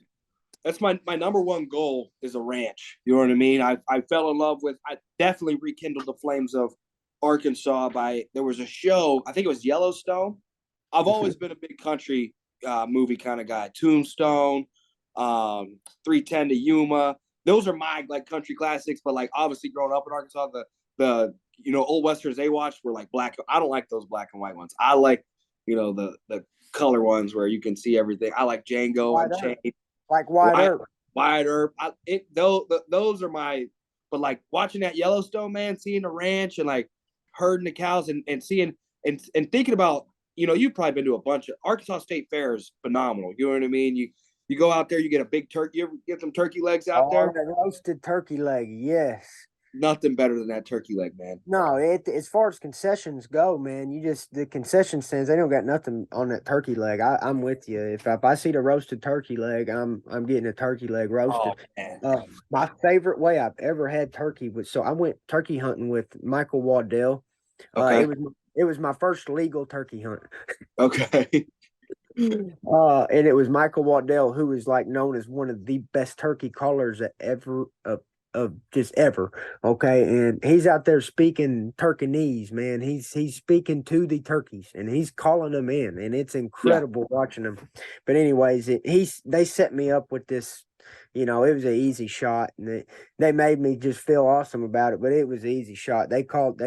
that's my number one goal is a ranch. You know what I mean? I fell in love with. I definitely rekindled the flames of Arkansas by there was a show. I think it was Yellowstone. I've always been a big country movie kind of guy. Tombstone, 310 to Yuma. Those are my like country classics. But like obviously growing up in Arkansas, the old westerns they watched were like black. I don't like those black and white ones. I like the color ones where you can see everything. I like Django Wide Unchained, Earp, like Wide Wide Earp. Wide Earp. Those are my. But like watching that Yellowstone, man, seeing the ranch and like herding the cows and seeing and thinking about you've probably been to a bunch of Arkansas State Fair is phenomenal. You know what I mean? You go out there, you get a big turkey. You ever get some turkey legs out Oh, there? that roasted turkey leg, yes. Nothing better than that turkey leg, man. No, as far as concessions go, man, the concession stands, they don't got nothing on that turkey leg. I'm with you. If I see the roasted turkey leg, I'm getting a turkey leg Oh roasted. man. My favorite way I've ever had turkey was so I went turkey hunting with Michael Waddell. Okay. It was my first legal turkey hunt. Okay. And it was Michael Waddell, who is like known as one of the best turkey callers that ever of just ever. Okay, and he's out there speaking Turkanese, man. He's speaking to the turkeys and he's calling them in, and it's Yeah. incredible watching them. But anyways, they set me up with this. It was an easy shot, and they made me just feel awesome about it. But it was an easy shot. They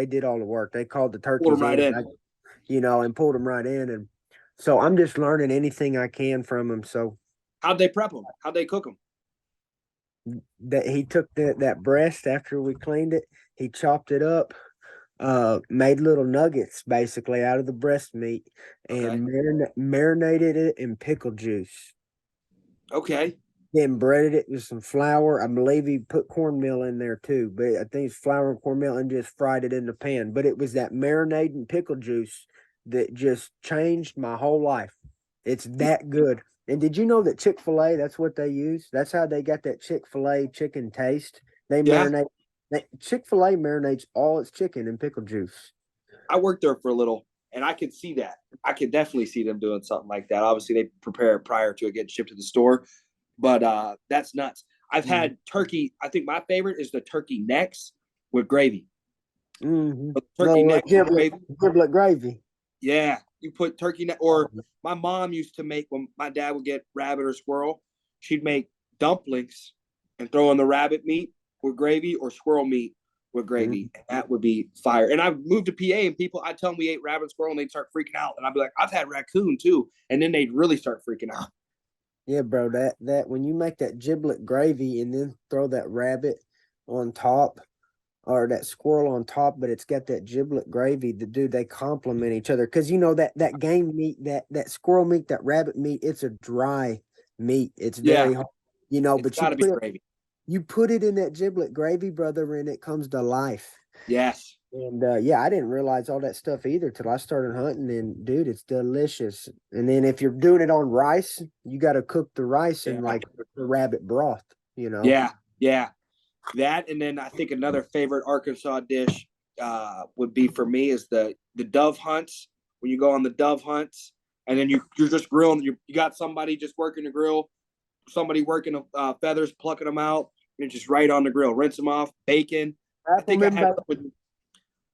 did all the work. They called the Pull them turkeys right in, in. and pulled them right in, and so I'm just learning anything I can from them. So How'd they prep them? How'd they cook them? that he took that breast after we cleaned it. He chopped it up, made little nuggets basically out of the breast meat, Okay. and marinated it in pickle juice. Okay. Then breaded it with some flour. I believe he put cornmeal in there too, but I think it's flour and cornmeal and just fried it in the pan. But it was that marinade and pickle juice that just changed my whole life. It's that good. And did you know that Chick-fil-A, that's what they use? That's how they got that Chick-fil-A chicken taste. They Yeah. marinate. Chick-fil-A marinates all its chicken in pickle juice. I worked there for a little, and I could see that. I could definitely see them doing something like that. Obviously, they prepare it prior to it getting shipped to the store, but that's nuts. I've Mm-hmm. had turkey. I think my favorite is the turkey necks with gravy. Mm-hmm. The turkey Little necks with gravy. giblet gravy. Yeah, you put turkey neck. Or my mom used to make when my dad would get rabbit or squirrel. She'd make dumplings and throw in the rabbit meat with gravy or squirrel meat with gravy. And that would be fire. And I moved to PA and people, I'd tell them we ate rabbit and squirrel and they'd start freaking out. And I'd be like, I've had raccoon too. And then they'd really start freaking out. Yeah, bro, that when you make that giblet gravy and then throw that rabbit on top or that squirrel on top, but it's got that giblet gravy, they complement each other. Cause you know that game meat, that squirrel meat, that rabbit meat, it's a dry meat. It's Yeah, very hard, it's but got to be gravy. you put it in that giblet gravy, brother, and it comes to life. Yes. And yeah, I didn't realize all that stuff either till I started hunting. And dude, it's delicious. And then if you're doing it on rice, you got to cook the rice in Yeah. like the rabbit broth, you know. Yeah. Yeah. That and then I think another favorite Arkansas dish would be for me is the dove hunts. When you go on the dove hunts, and then you're just grilling. You got somebody just working the grill, somebody working feathers, plucking them out, and just right on the grill. Rinse them off. Bacon. I Wrap think them I in had bacon.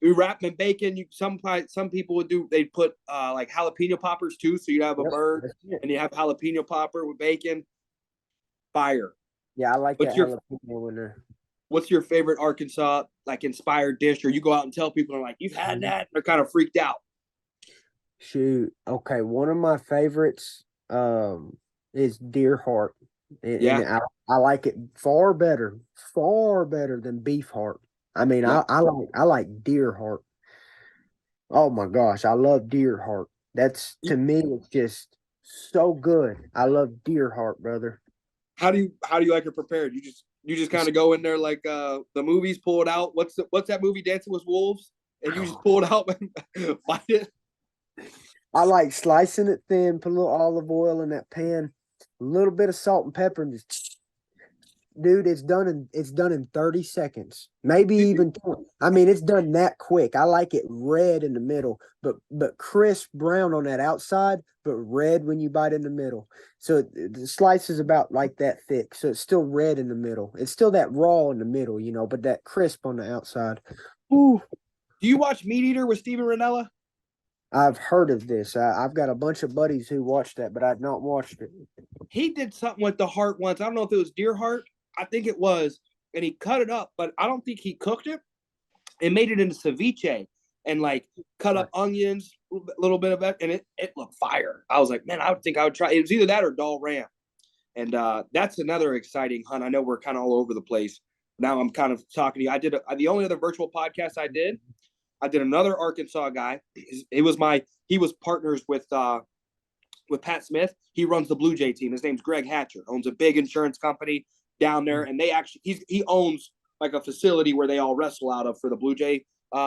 we wrap them in bacon. Some people would do. They'd put like jalapeno poppers too. So you'd have a Yep, bird that's it. and you have jalapeno popper with bacon. Fire. Yeah, I like What's that your jalapeno in there. what's your favorite Arkansas like inspired dish, or you go out and tell people and like you've had that, and they're kind of freaked out. Shoot. Okay, one of my favorites is deer heart. And Yeah, I like it far better than beef heart. I mean, yep. I like deer heart. Oh my gosh, I love deer heart. That's to me, it's just so good. I love deer heart, brother. How do you like it prepared? You just kind of go in there like the movies, pull it out. What's that movie, Dancing with Wolves? And you just pull it out and fight it. I like slicing it thin, put a little olive oil in that pan, a little bit of salt and pepper, and just dude, it's done in 30 seconds. Maybe even 20. I mean, it's done that quick. I like it red in the middle, but crisp brown on that outside, but red when you bite in the middle. So the slice is about like that thick. So it's still red in the middle. It's still that raw in the middle, but that crisp on the outside. Ooh, Do you watch Meat Eater with Steven Ranella? I've heard of this. I've got a bunch of buddies who watched that, but I've not watched it. He did something with the heart once. I don't know if it was deer heart. I think it was, and he cut it up, but I don't think he cooked it and made it into ceviche and like cut up onions, a little bit of it, and it looked fire. I was like, man, I would think I would try. It was either that or Dal Ram, and that's another exciting hunt. I know we're kind of all over the place. Now I'm kind of talking to you. The only other virtual podcast I did. I did another Arkansas guy. He was partners with Pat Smith. He runs the Blue Jay team. His name's Greg Hatcher. Owns a big insurance company down there, and he owns like a facility where they all wrestle out of for the Blue Jay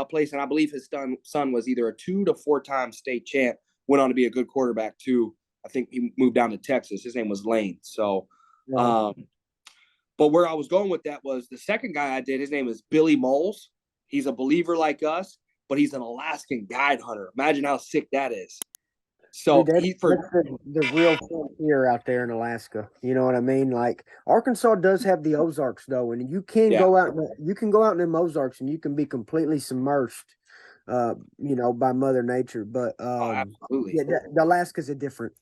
place. And I believe his son was either a 2 to 4 time state champ. Went on to be a good quarterback too. I think he moved down to Texas. His name was Lane. So, but where I was going with that was the second guy I did. His name is Billy Moles. He's a believer like us, but he's an Alaskan guide hunter. Imagine how sick that is. So Dude, that's the real frontier out there in Alaska. You know what I mean? Like Arkansas does have the Ozarks though, and you can yeah. go out you can go out in them Ozarks and you can be completely submerged, by Mother Nature. But Absolutely. yeah, the Alaska's a different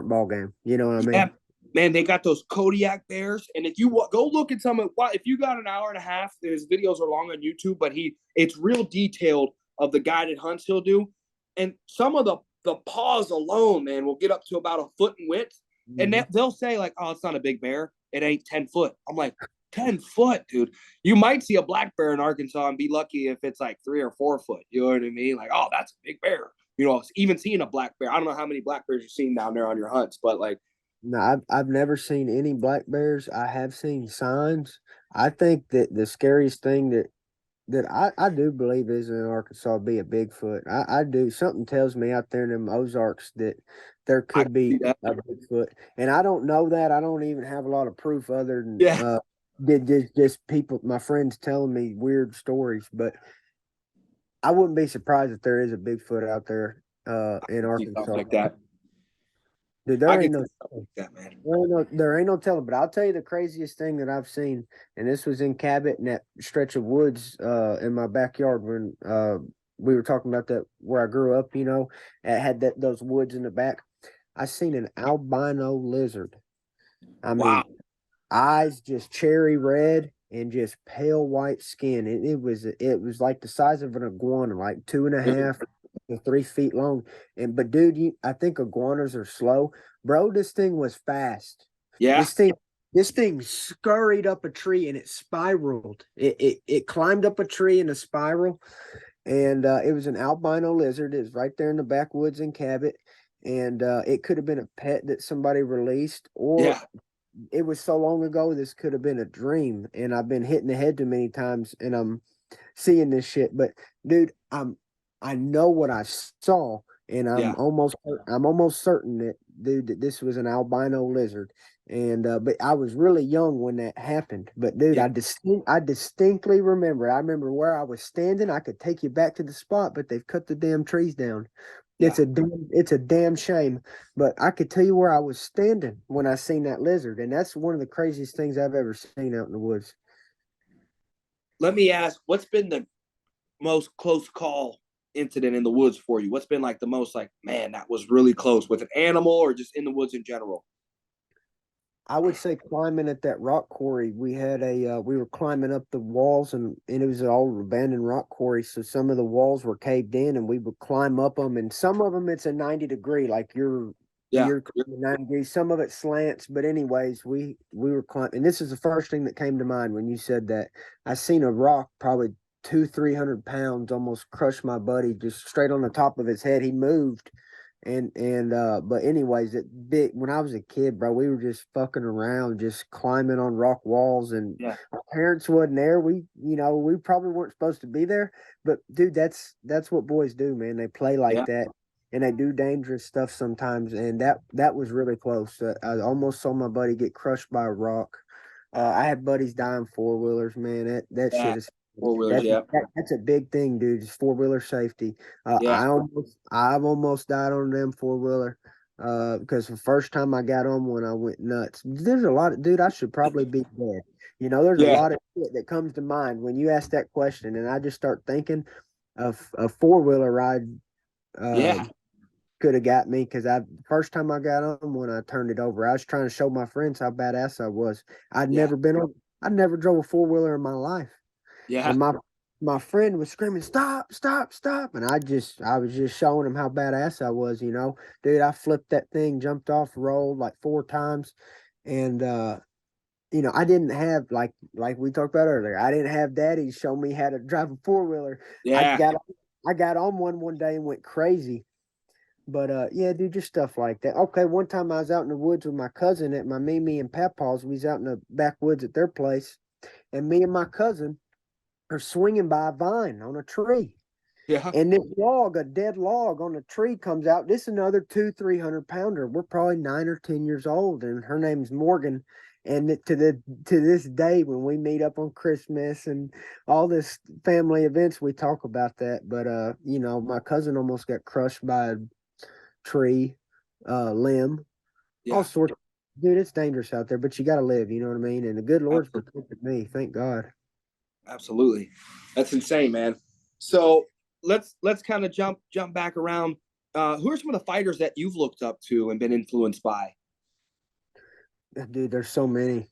ball game. You know what I mean? Yeah, man, they got those Kodiak bears, and if you go look at some of, if you got an hour and a half, his videos are long on YouTube, but it's real detailed of the guided hunts he'll do, and some of the paws alone, man, will get up to about a foot in width, and they'll say like, oh, it's not a big bear, it ain't 10 foot. I'm like, 10 foot, dude. You might see a black bear in Arkansas and be lucky if it's like 3 or 4 foot. You know what I mean? Like, oh, that's a big bear. You know, even seeing a black bear. I don't know how many black bears you've seen down there on your hunts, but like, No, I've never seen any black bears. I have seen signs. I think that the scariest thing that I do believe is in Arkansas be a Bigfoot. I do. Something tells me out there in them Ozarks that there I could can see be that. a Bigfoot, and I don't know that. I don't even have a lot of proof other than Yeah, did just people, my friends telling me weird stories. But I wouldn't be surprised if there is a Bigfoot out there I in can see something Arkansas. like that. Dude, I there can ain't see no something like that, man. there ain't no telling, but I'll tell you the craziest thing that I've seen, and this was in Cabot in that stretch of woods in my backyard when we were talking about that where I grew up, it had those woods in the back. I seen an albino lizard. I Wow. mean, eyes just cherry red and just pale white skin. It was like the size of an iguana, like 2.5 to 3 feet long. But dude, I think iguanas are slow. Bro, this thing was fast. Yeah, This thing this thing scurried up a tree and it spiraled. It climbed up a tree in a spiral, and it was an albino lizard. It was right there in the backwoods in Cabot. And it could have been a pet that somebody released, or yeah, it was so long ago this could have been a dream, and I've been hitting the head too many times and I'm seeing this shit. But dude, I know what I saw, and yeah, I'm almost certain that, dude, that this was an albino lizard. And but I was really young when that happened. But dude, yeah, I distinctly remember. I remember where I was standing. I could take you back to the spot, but they've cut the damn trees down. yeah. It's a damn shame. But I could tell you where I was standing when I seen that lizard, and that's one of the craziest things I've ever seen out in the woods. Let me ask, what's been the most close call incident in the woods for you? What's been like the most like, man, that was really close with an animal or just in the woods in general? I would say climbing at that rock quarry. We were climbing up the walls, and it was all abandoned rock quarry. So some of the walls were caved in, and we would climb up them. And some of them it's a 90 degree, like Yeah, you're climbing 90 degrees. Some of it slants, but anyways, we were climbing. And this is the first thing that came to mind when you said that. I seen a rock probably 200-300 pounds almost crush my buddy just straight on the top of his head. He moved, and but anyways, it big when I was a kid, bro, we were just fucking around, just climbing on rock walls, and yeah, our parents wasn't there. We probably weren't supposed to be there, but dude, that's what boys do, man. They play like yeah, that, and they do dangerous stuff sometimes, and that was really close. I almost saw my buddy get crushed by a rock. I had buddies dying four wheelers, man. That yeah. shit is Four wheelers, that's yeah, that's a big thing, dude. Just four wheeler safety. yeah, I've almost died on them four wheeler. Because the first time I got on one, I went nuts. There's a lot of, dude, I should probably be dead. There's a yeah, lot of shit that comes to mind when you ask that question, and I just start thinking of a four wheeler ride. yeah, Um, could have got me because I first time I got on when I turned it over, I was trying to show my friends how badass I was. yeah, I'd never drove a four wheeler in my life, yeah, and my friend was screaming, "Stop! Stop! Stop!" And I was just showing him how badass I was. Dude, I flipped that thing, jumped off, rolled like four times, and I didn't have like we talked about earlier. I didn't have daddy show me how to drive a four wheeler. I yeah, got I got on one day and went crazy. But yeah, dude, just stuff like that. Okay, one time I was out in the woods with my cousin at my Mimi and Papa's. We was out in the backwoods at their place, and me and my cousin are swinging by a vine on a tree. yeah, And this log, a dead log on a tree comes out. This is another 200-300 pounder. We're probably 9 or 10 years old, and her name's Morgan. And to this day, when we meet up on Christmas and all this family events, we talk about that. But my cousin almost got crushed by a tree, limb, all yeah. sorts. Dude, it's dangerous out there, but you got to live. You know what I mean? And the good Lord's Absolutely. protected me. Thank God. Absolutely. That's insane, man. So let's kind of jump back around. Who are some of the fighters that you've looked up to and been influenced by? Dude, there's so many.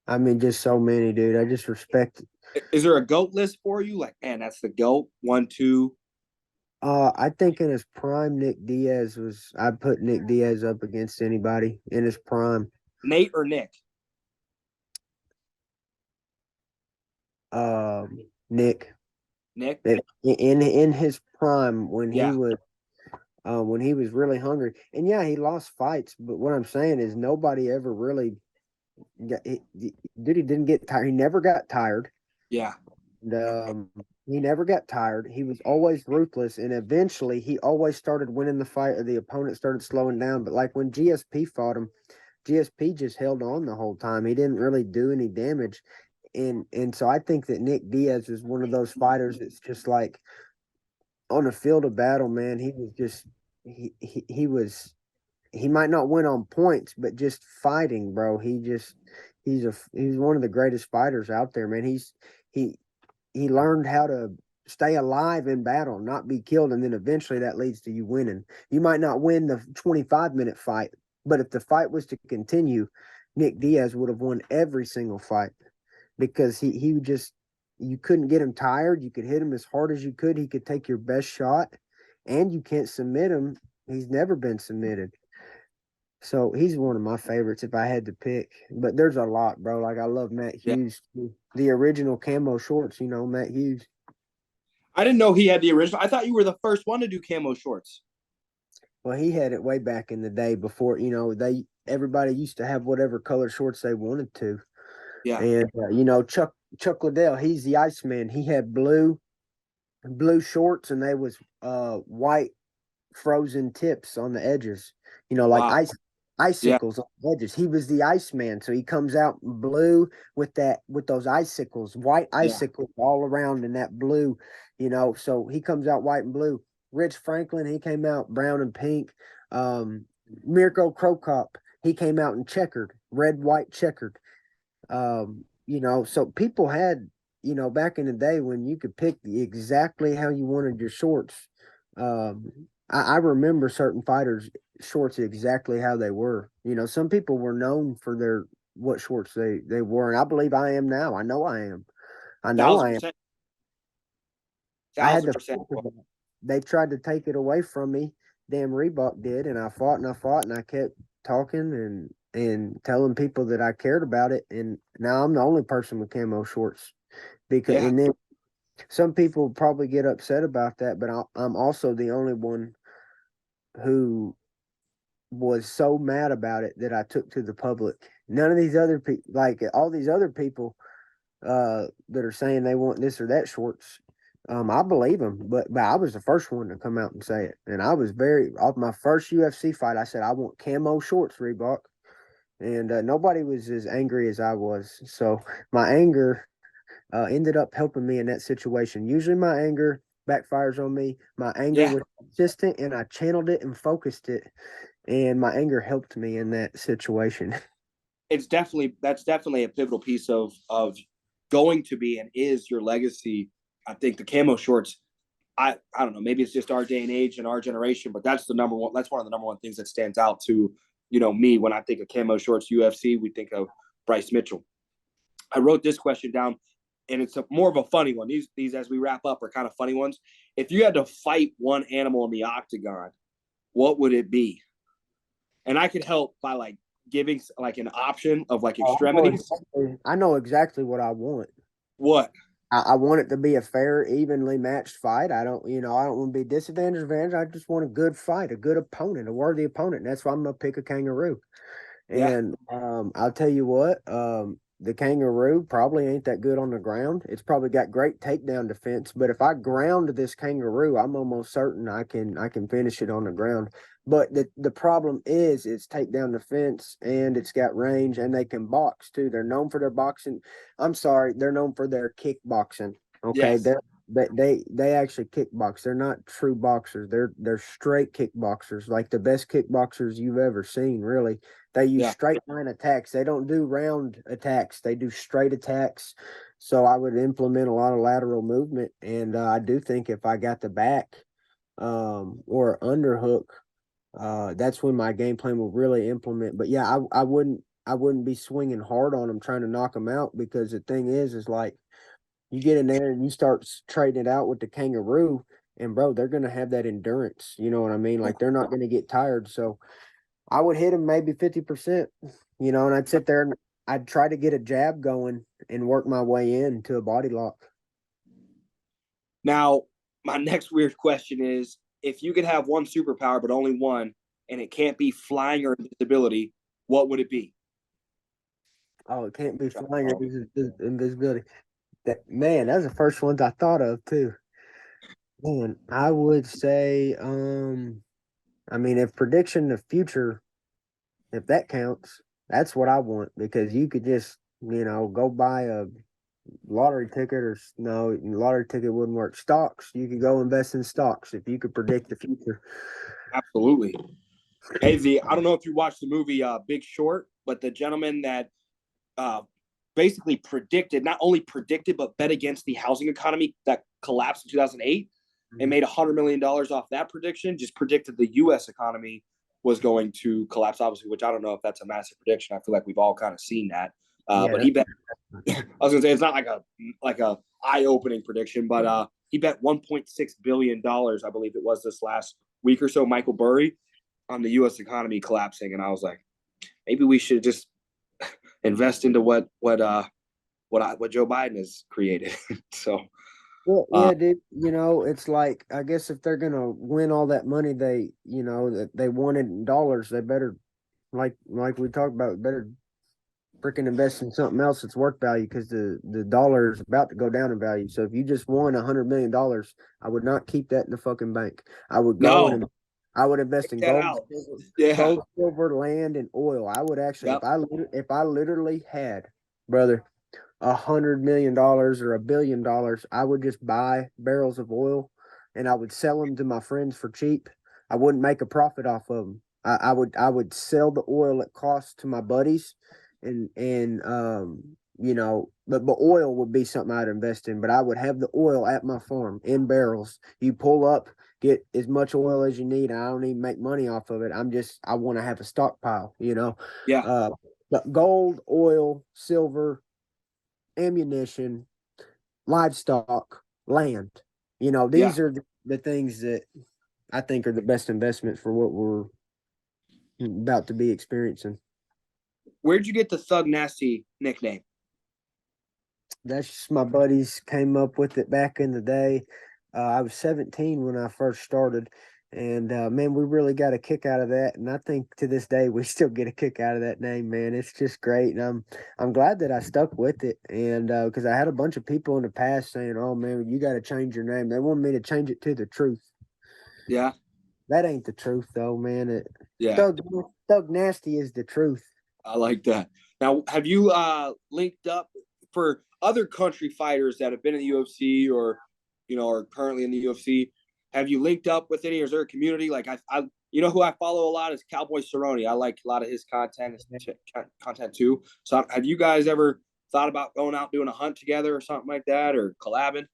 I mean, just so many, dude. I just respect. Is there a GOAT list for you? Like, man, that's the GOAT. One, two. I think in his prime, Nick Diaz was. I'd put Nick Diaz up against anybody in his prime. Nate or Nick? Nick. Nick? In his prime Yeah. when he was really hungry. And yeah, he lost fights, but what I'm saying is nobody ever really dude, he didn't get tired. He never got tired. Yeah. And, he never got tired. He was always ruthless, and eventually he always started winning the fight, or the opponent started slowing down. But like when GSP fought him, GSP just held on the whole time. He didn't really do any damage. And so I think that Nick Diaz is one of those fighters that's just like on the field of battle, man. He was just he was he might not win on points, but just fighting, bro. He's one of the greatest fighters out there, man. He he learned how to stay alive in battle, not be killed, and then eventually that leads to you winning. You might not win the 25-minute fight, but if the fight was to continue, Nick Diaz would have won every single fight because he just you couldn't get him tired. You could hit him as hard as you could. He could take your best shot, and you can't submit him. He's never been submitted. So he's one of my favorites if I had to pick. But there's a lot, bro. Like I love Matt Yeah. Hughes, the original camo shorts. Matt Hughes. I didn't know he had the original. I thought you were the first one to do camo shorts. Well, he had it way back in the day before everybody used to have whatever color shorts they wanted to. Yeah. And Chuck Liddell, he's the Iceman. He had blue shorts, and they was white frozen tips on the edges. Like Wow. Yeah. icicles on the edges. He was the Iceman, so he comes out blue with those icicles, white Yeah. icicles all around in that blue. So he comes out white and blue. Rich Franklin, he came out brown and pink. Mirko Krokop, he came out in checkered, red, white, checkered. So people had, back in the day when you could pick exactly how you wanted your shorts. I remember certain fighters shorts exactly how they were. Some people were known for their what shorts they wore, and I believe I am now. I know I am. I know Thousand I am. percent. I had Thousand to percent. fight for that. They tried to take it away from me. Damn Reebok did, and I fought and I fought and I kept talking and telling people that I cared about it. And now I'm the only person with camo shorts because Yeah. and then some people probably get upset about that, but I'm also the only one who was so mad about it that I took to the public. None of these other people, like all these other people, that are saying they want this or that shorts, I believe them. But I was the first one to come out and say it, and I was off my first UFC fight. I said I want camo shorts, Reebok, and nobody was as angry as I was. So my anger ended up helping me in that situation. Usually my anger backfires on me. My anger Yeah. was consistent, and I channeled it and focused it, and my anger helped me in that situation. That's definitely a pivotal piece of going to be and is your legacy. I think the camo shorts. I don't know. Maybe it's just our day and age and our generation, but that's the number one. That's one of the number one things that stands out to me when I think of camo shorts UFC. We think of Bryce Mitchell. I wrote this question down, and it's more of a funny one. These as we wrap up are kind of funny ones. If you had to fight one animal in the octagon, what would it be? And I could help by like giving like an option of like extremities. I know exactly what I want. What? I want it to be a fair, evenly matched fight. I don't want to be disadvantaged, advantage. I just want a good fight, a good opponent, a worthy opponent. And that's why I'm gonna pick a kangaroo. Yeah. And I'll tell you what, the kangaroo probably ain't that good on the ground. It's probably got great takedown defense, but if I ground this kangaroo, I'm almost certain I can finish it on the ground. But the problem is it's takedown defense and it's got range and they can box too. They're known for their boxing. I'm sorry, they're known for their kickboxing. Okay, Yes. they actually kickbox. They're not true boxers. They're straight kickboxers, like the best kickboxers you've ever seen, really. They use Yeah. straight line attacks. They don't do round attacks. They do straight attacks. So I would implement a lot of lateral movement, and I do think if I got the back or underhook, that's when my game plan will really implement. But yeah, I wouldn't be swinging hard on them trying to knock them out because the thing is like you get in there and you start trading it out with the kangaroo, and bro, they're gonna have that endurance. You know what I mean? Like they're not gonna get tired. So I would hit him maybe 50%, and I'd sit there I'd try to get a jab going and work my way into a body lock. Now, my next weird question is, if you could have one superpower, but only one, and it can't be flying or invisibility, what would it be? Oh, it can't be flying or invisibility. Man, that's the first ones I thought of too. Man, I would say, I mean, if prediction the future, if that counts, that's what I want because you could just, go buy a lottery ticket or no, lottery ticket wouldn't work. Stocks, you could go invest in stocks if you could predict the future. Absolutely. Hey, Z, I don't know if you watched the movie Big Short, but the gentleman that uh, basically predicted, not only predicted, but bet against the housing economy that collapsed in 2008 and made $100 million off that prediction, just predicted the U.S. economy was going to collapse, obviously, which I don't know if that's a massive prediction. I feel like we've all kind of seen that. Yeah, But he bet, I was gonna say it's not like a eye-opening prediction, but he bet $1.6 billion, I believe it was this last week or so, Michael Burry, on the U.S. economy collapsing, and I was like, maybe we should just invest into what Joe Biden has created. So, well, yeah, dude. It's like I guess if they're gonna win all that money, that they wanted in dollars, they better, like we talked about, better freaking invest in something else that's worth value because the dollar is about to go down in value. So if you just won $100 million, I would not keep that in the fucking bank. I would go no, and I would invest in get gold, out. Yeah. silver, land, and oil. I would actually, Yep. if I literally had, brother, $100 million or $1 billion, I would just buy barrels of oil and I would sell them to my friends for cheap. I wouldn't make a profit off of them. I would sell the oil at cost to my buddies, but oil would be something I'd invest in. But I would have the oil at my farm in barrels. You pull up, get as much oil as you need. I don't even make money off of it. I want to have a stockpile. Yeah. Uh, but gold, oil, silver, ammunition, livestock, land. Yeah. These are the things that I think are the best investments for what we're about to be experiencing. Where'd you get the Thug Nasty nickname? That's just my buddies came up with it back in the day. I was 17 when I first started, and man, we really got a kick out of that. And I think to this day we still get a kick out of that name, man. It's just great, and I'm glad that I stuck with it. And because I had a bunch of people in the past saying, "Oh man, you got to change your name." They wanted me to change it to the Truth. Yeah. That ain't the truth, though, man. Yeah. Thug, Thug Nasty is the truth. I like that. Now, have you linked up for other country fighters that have been in the UFC or are currently in the UFC? Have you linked up with any? Or is there a community like I who I follow a lot is Cowboy Cerrone. I like a lot of his content too. So, have you guys ever thought about going out doing a hunt together or something like that, or collabing?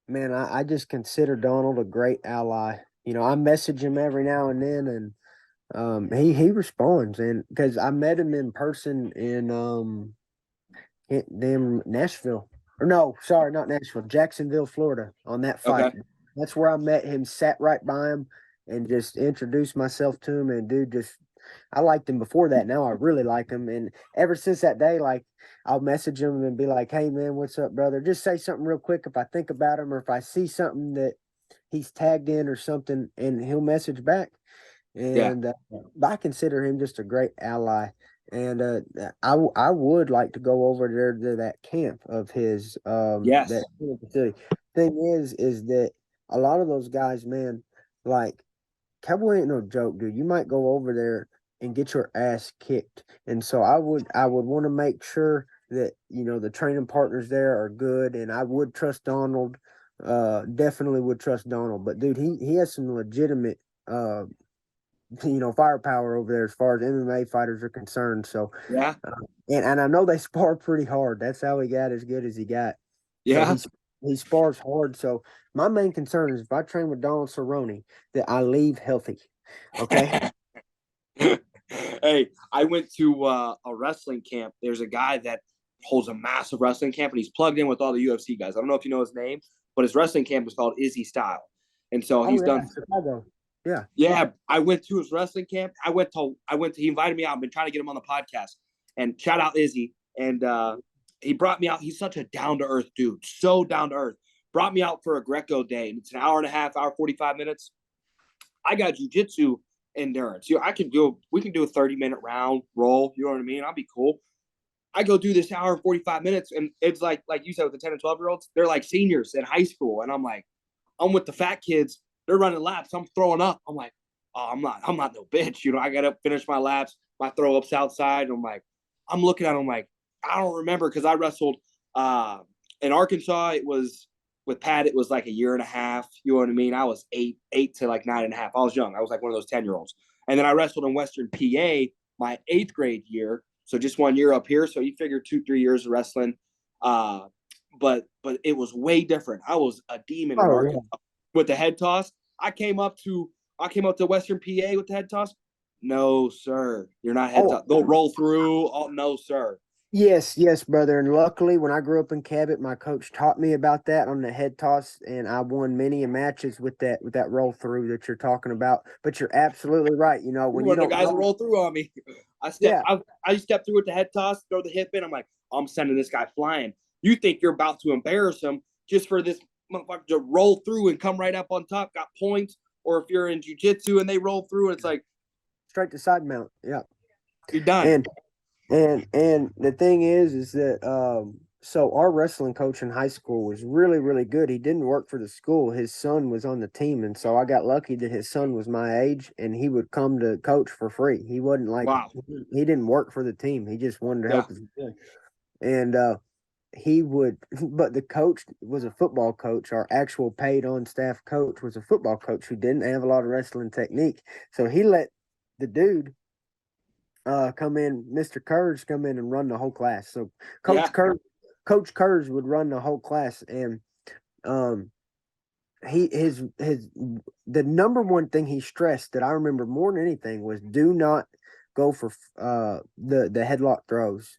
Man, I just consider Donald a great ally. I message him every now and then, and he responds, and because I met him in person in damn Nashville, or no, sorry, not Nashville, Jacksonville, Florida, on that fight. Okay. That's where I met him. Sat right by him and just introduced myself to him. And dude, just I liked him before that. Now I really like him, and ever since that day, like I'll message him and be like, "Hey man, what's up, brother?" Just say something real quick if I think about him or if I see something that he's tagged in or something, and he'll message back. Yeah. And I consider him just a great ally. And I would like to go over there to that camp of his. Yes. That facility. Thing is that a lot of those guys, man, like Cowboy ain't no joke, dude. You might go over there and get your ass kicked. And so I would want to make sure that the training partners there are good, and I would trust Donald. Definitely would trust Donald. But dude, he has some legitimate firepower over there as far as MMA fighters are concerned. So, Yeah. and I know they spar pretty hard. That's how he got as good as he got. So Yeah. he spars hard. So my main concern is if I train with Donald Cerrone, that I leave healthy. Okay. Hey, I went to a wrestling camp. There's a guy that holds a massive wrestling camp, and he's plugged in with all the UFC guys. I don't know if you know his name, but his wrestling camp is called Izzy Style, and so Oh he's yeah, done. Chicago. Yeah. Yeah, I went to his wrestling camp. I went to. He invited me out. I've been trying to get him on the podcast. and shout out Izzy. And he brought me out. He's such a down to earth dude, so down to earth. Brought me out for a Greco day, and it's an hour and a half, hour 45 minutes. I got jujitsu endurance. I can do. We can do a 30-minute round roll. You know what I mean? I'll be cool. I go do this hour and 45 minutes, and it's like you said with the 10 and 12-year-olds, they're like seniors in high school, and I'm like, I'm with the fat kids. They're running laps. I'm throwing up. I'm like, oh, I'm not no bitch. I got to finish my laps, my throw ups outside. I'm looking at them like, I don't remember because I wrestled in Arkansas. It was with Pat. It was like a year and a half. You know what I mean? I was eight to like 9.5. I was young. I was like one of those 10-year-olds. And then I wrestled in Western PA my 8th grade year. So just 1 year up here. So you figure 2-3 years of wrestling. But it was way different. I was a demon in Arkansas with the head toss. I came up to Western PA with the head toss. No, sir. You're not head toss. They'll roll through. Oh, no, sir. Yes, brother. And luckily, when I grew up in Cabot, my coach taught me about that on the head toss, and I won many matches with that roll through that you're talking about. But you're absolutely right. When you the don't guys roll through on me, I step through with the head toss, throw the hip in. I'm like, I'm sending this guy flying. You think you're about to embarrass him just for this motherfucker to roll through and come right up on top, got points. Or if you're in jiu-jitsu and they roll through, it's like straight to side mount. Yeah, you're done. And the thing is that so our wrestling coach in high school was really, really good. He didn't work for the school. His son was on the team, and so I got lucky that his son was my age, and he would come to coach for free. He wasn't like he didn't work for the team. He just wanted to help his kid. And he would, but the coach was a football coach. Our actual paid on staff coach was a football coach who didn't have a lot of wrestling technique. So he let the dude come in, Mr. Kurz come in and run the whole class. So Coach Kurz would run the whole class, and the number one thing he stressed that I remember more than anything was do not go for the headlock throws,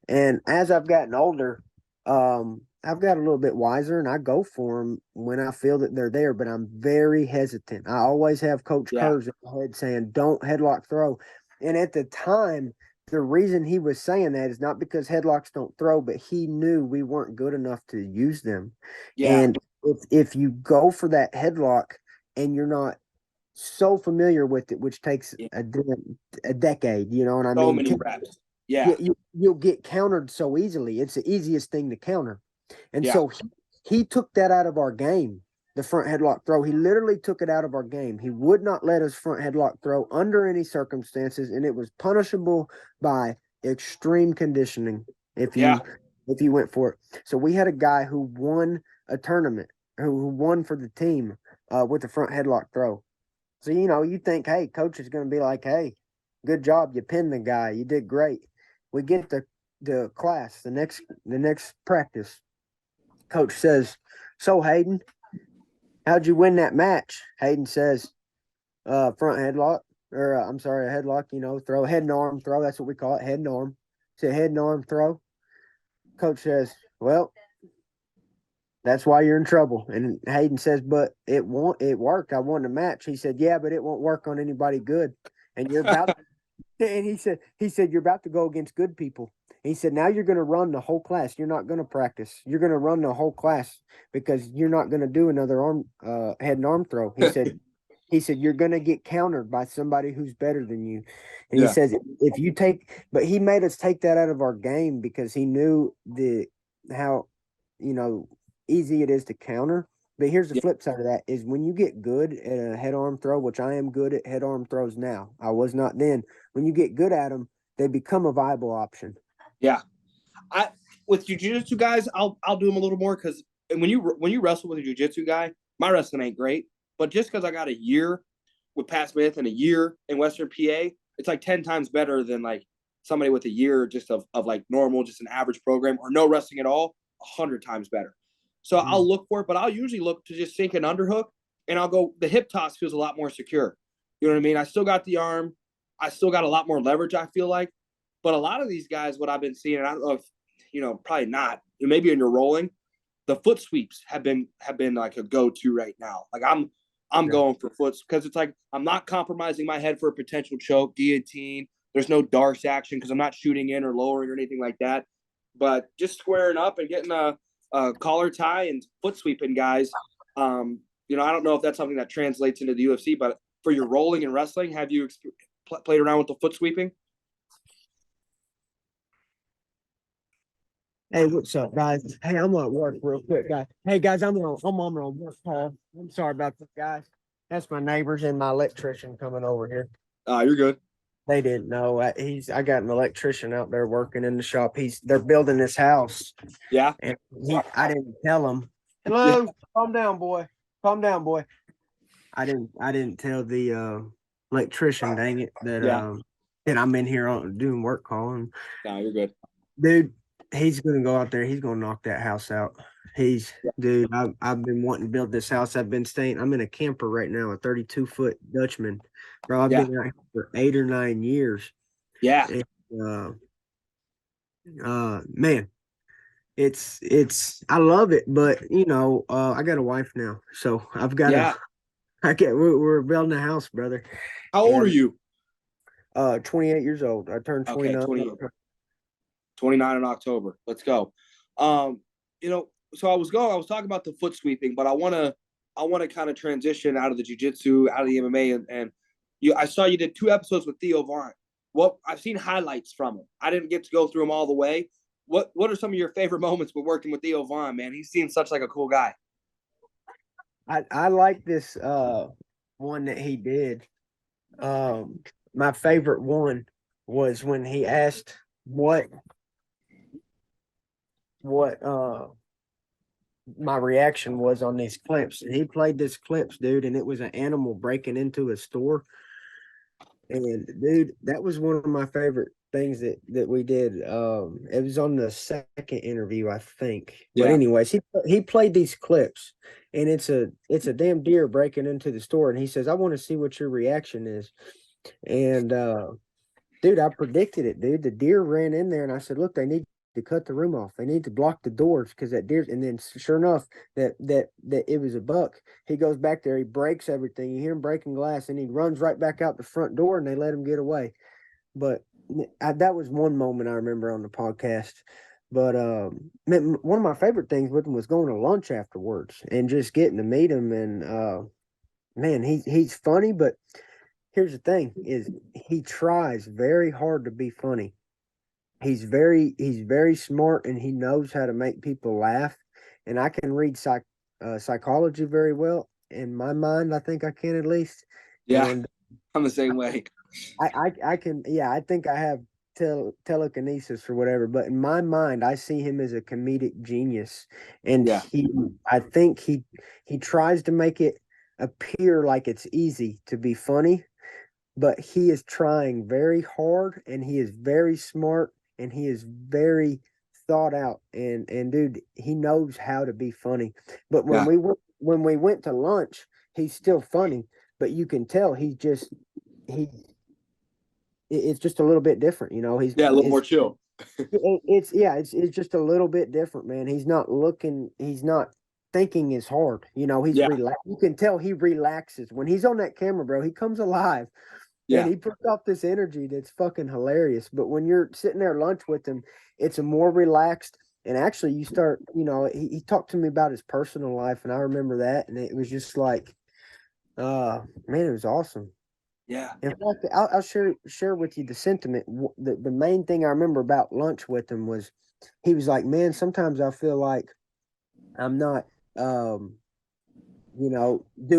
And as I've gotten older, I've got a little bit wiser, and I go for them when I feel that they're there, but I'm very hesitant. I always have Coach Kurz in my head saying, don't headlock throw. And at the time, the reason he was saying that is not because headlocks don't throw, but he knew we weren't good enough to use them. Yeah. And if you go for that headlock and you're not so familiar with it, which takes a decade, you know what I mean? So many reps. Yeah. You'll get countered so easily. It's the easiest thing to counter. And so he took that out of our game. The front headlock throw. He literally took it out of our game. He would not let us front headlock throw under any circumstances, and it was punishable by extreme conditioning if you went for it. So we had a guy who won a tournament, who won for the team with the front headlock throw. So you think, hey, coach is going to be like, hey, good job, you pinned the guy, you did great. We get the class, the next practice. Coach says, so Hayden, how'd you win that match? Hayden says, front headlock, or a headlock, throw, head and arm throw. That's what we call it, head and arm. Say head and arm throw. Coach says, well, that's why you're in trouble. And Hayden says, but it worked. I won the match. He said, yeah, but it won't work on anybody good. And you're about and he said, you're about to go against good people. He said, now you're going to run the whole class. You're not going to practice. You're going to run the whole class because you're not going to do another head and arm throw. He said, you're going to get countered by somebody who's better than you. And he says, but he made us take that out of our game because he knew how easy it is to counter. But here's the flip side of that is when you get good at a head arm throw, which I am good at head arm throws now. I was not then. When you get good at them, they become a viable option. Yeah. With jiu-jitsu guys, I'll do them a little more because when you wrestle with a jiu-jitsu guy, my wrestling ain't great. But just because I got a year with Pat Smith and a year in Western PA, it's like 10 times better than like somebody with a year just of like normal, just an average program or no wrestling at all, 100 times better. So I'll look for it, but I'll usually look to just sink an underhook, and I'll go, the hip toss feels a lot more secure. You know what I mean? I still got the arm. I still got a lot more leverage, I feel like. But a lot of these guys, what I've been seeing, and I don't know if, probably not, maybe when you're rolling, the foot sweeps have been like a go-to right now. Like I'm going for foots because it's like I'm not compromising my head for a potential choke, guillotine, There's no darce action because I'm not shooting in or lowering or anything like that. But just squaring up and getting a collar tie and foot sweeping guys. You know, I don't know if that's something that translates into the UFC, but for your rolling and wrestling, have you played around with the foot sweeping? Hey, what's up, guys? Hey, I'm at work real quick, guys. Hey, guys, I'm on a work call. I'm sorry about this, guys. That's my neighbors and my electrician coming over here. You're good. They didn't know. I got an electrician out there working in the shop. They're building this house, Yeah. and I didn't tell him. Yeah. Hello, calm down, boy. Calm down, boy. I didn't tell the electrician, dang it, Yeah. that I'm in here doing work call. And No, you're good. dude, he's gonna go out there. He's gonna knock that house out. Yeah. Dude. I've been wanting to build this house. I've been staying. I'm in a camper right now, a 32-foot Dutchman, bro. I've Yeah. been out here for 8 or 9 years. Yeah. And, man, it's I love it, but I got a wife now, so I've got Yeah. we're building a house, brother. How old are And you? 28 years old. I turned Okay, 29. 29 in October. Let's go. You know, so I was talking about the foot sweeping, but I want to kind of transition out of the jiu-jitsu, out of the MMA, and I saw you did 2 episodes with Theo Vaughn. What I've seen highlights from him. I didn't get to go through them all the way. What are some of your favorite moments with working with Theo Vaughn, man? He seems such like a cool guy. I like this one that he did. My favorite one was when he asked what my reaction was on these clips. He played this clips, dude, and it was an animal breaking into a store. And dude, that was one of my favorite things that we did. It was on the second interview, I think. But Yeah. anyways, he played these clips, and it's a damn deer breaking into the store, and he says, "I want to see what your reaction is." And dude, I predicted it, dude. The deer ran in there, and I said, "Look, they need to cut the room off. They need to block the doors because that deer." And then, sure enough, that it was a buck. He goes back there, he breaks everything. You hear him breaking glass, and he runs right back out the front door, and they let him get away. But that was one moment I remember on the podcast. But man, one of my favorite things with him was going to lunch afterwards and just getting to meet him. And man, he's funny, but here's the thing: is he tries very hard to be funny. He's very smart, and he knows how to make people laugh. And I can read psychology very well. In my mind, I think I can at least. Yeah. And I'm the same way. I can, yeah, I think I have telekinesis or whatever, but in my mind I see him as a comedic genius. And Yeah. I think he tries to make it appear like it's easy to be funny, but he is trying very hard, and he is very smart, and he is very thought out. And dude, he knows how to be funny. But Yeah. when we went to lunch, he's still funny, but you can tell he it's just a little bit different, he's Yeah, a little more chill. it's just a little bit different, man. He's not thinking as hard, he's Yeah. you can tell he relaxes when he's on that camera, bro. He comes alive, and Yeah. he puts off this energy that's fucking hilarious. But when you're sitting there at lunch with him, it's a more relaxed. And actually, you start, he talked to me about his personal life, and I remember that, and it was just like, man, it was awesome. Yeah. In fact, I'll share with you the sentiment. The main thing I remember about lunch with him was he was like, "Man, sometimes I feel like I'm not, doing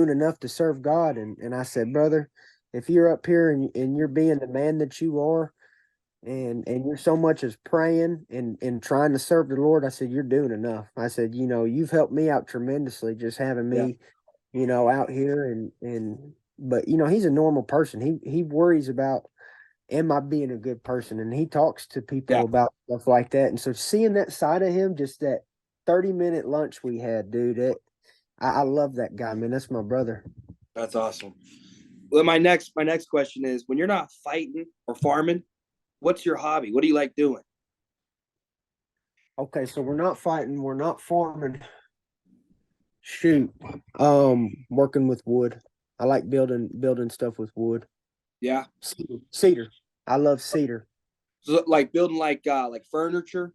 enough to serve God." And I said, "Brother, if you're up here and you're being the man that you are, and you're so much as praying and trying to serve the Lord," I said, "you're doing enough." I said, "You've helped me out tremendously just having Yeah. me, out here and." But he's a normal person. He worries about, am I being a good person? And he talks to Yeah. people about stuff like that. And so seeing that side of him, just that 30-minute lunch we had, dude, I love that guy, man. That's my brother. That's awesome. Well, my next question is: when you're not fighting or farming, what's your hobby? What do you like doing? Okay, so we're not fighting, we're not farming. Shoot. Working with wood. I like building stuff with wood. Yeah. Cedar. I love cedar. So like building like furniture.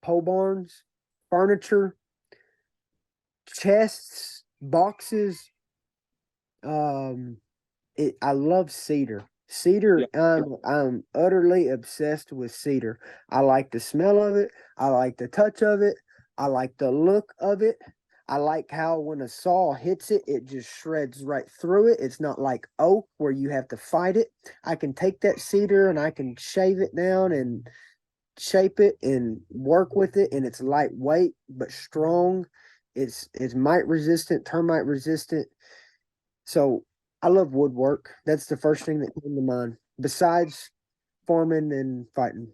Pole barns, furniture, chests, boxes. Um, I love cedar. Yeah. Cedar, I'm utterly obsessed with cedar. I like the smell of it. I like the touch of it. I like the look of it. I like how when a saw hits it, it just shreds right through it. It's not like oak where you have to fight it. I can take that cedar and I can shave it down and shape it and work with it, and it's lightweight but strong. It's mite resistant, termite resistant. So I love woodwork. That's the first thing that came to mind, besides farming and fighting.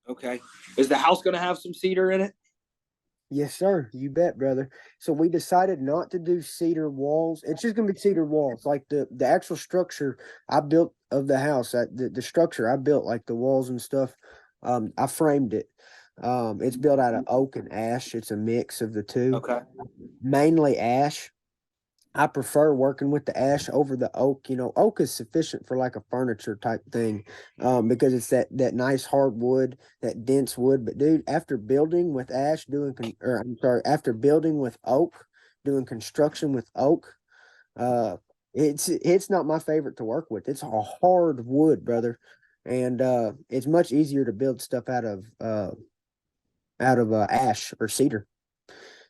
Okay. Is the house gonna have some cedar in it? Yes, sir. You bet, brother. So we decided not to do cedar walls. It's just gonna be cedar walls. Like the actual structure I built of the house, the structure I built, like the walls and stuff. I framed it. It's built out of oak and ash. It's a mix of the two, Okay. mainly ash. I prefer working with the ash over the oak. You know, oak is sufficient for like a furniture type thing, because it's that nice hard wood, that dense wood. But dude, after building with ash, or I'm sorry, after building with oak, doing construction with oak, uh, it's not my favorite to work with. It's a hard wood, brother, and it's much easier to build stuff out of ash or cedar.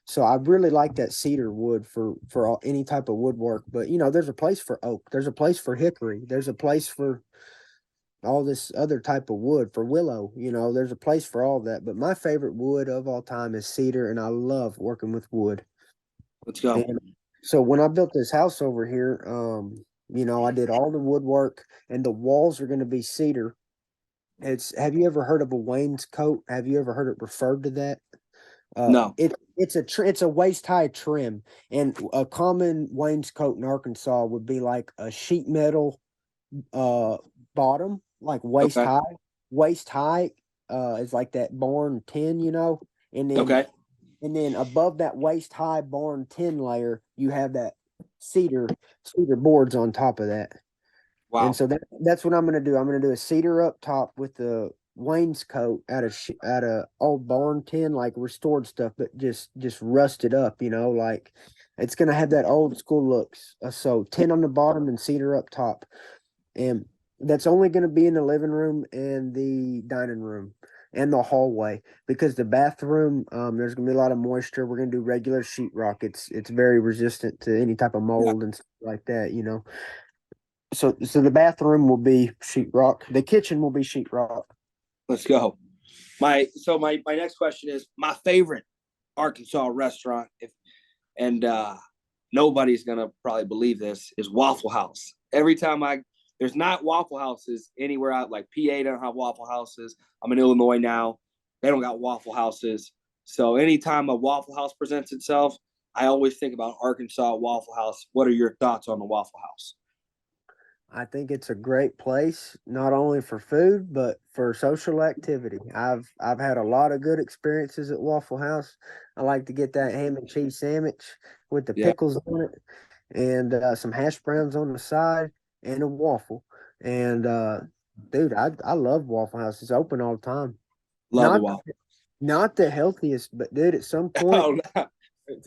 So I really like that cedar wood for any type of woodwork. But you know, there's a place for oak. There's a place for hickory. There's a place for all this other type of wood for willow. You know, there's a place for all that. But my favorite wood of all time is cedar, and I love working with wood. Let's go. And so when I built this house over here, I did all the woodwork, and the walls are going to be cedar. Have you ever heard of a wainscot? Have you ever heard it referred to that? No. It's a waist high trim, and a common wainscot in Arkansas would be like a sheet metal uh bottom, like Okay. waist high is like that barn tin, and then Okay. above that waist high barn tin layer, you have that cedar cedar boards on top of that. And Wow. so that's what I'm gonna do. I'm gonna do a cedar up top with the wainscot out of old barn tin, like restored stuff, but just rusted up. Like it's gonna have that old school looks. So tin on the bottom and cedar up top, and that's only gonna be in the living room and the dining room and the hallway, because the bathroom, there's gonna be a lot of moisture. We're gonna do regular sheetrock. It's very resistant to any type of Yeah. mold and stuff like that. So the bathroom will be sheetrock. The kitchen will be sheetrock. Let's go. My next question is my favorite Arkansas restaurant. If and Nobody's gonna probably believe this, is Waffle House. Every time there's not Waffle Houses anywhere out, like PA don't have Waffle Houses. I'm in Illinois now. They don't got Waffle Houses. So anytime a Waffle House presents itself, I always think about Arkansas Waffle House. What are your thoughts on the Waffle House? I think it's a great place, not only for food but for social activity. I've had a lot of good experiences at Waffle House. I like to get that ham and cheese sandwich with the Yeah, pickles on it, and some hash browns on the side, and a waffle. And dude, I love Waffle House. It's open all the time. love the Not waffle. not the healthiest, but dude, Oh, no.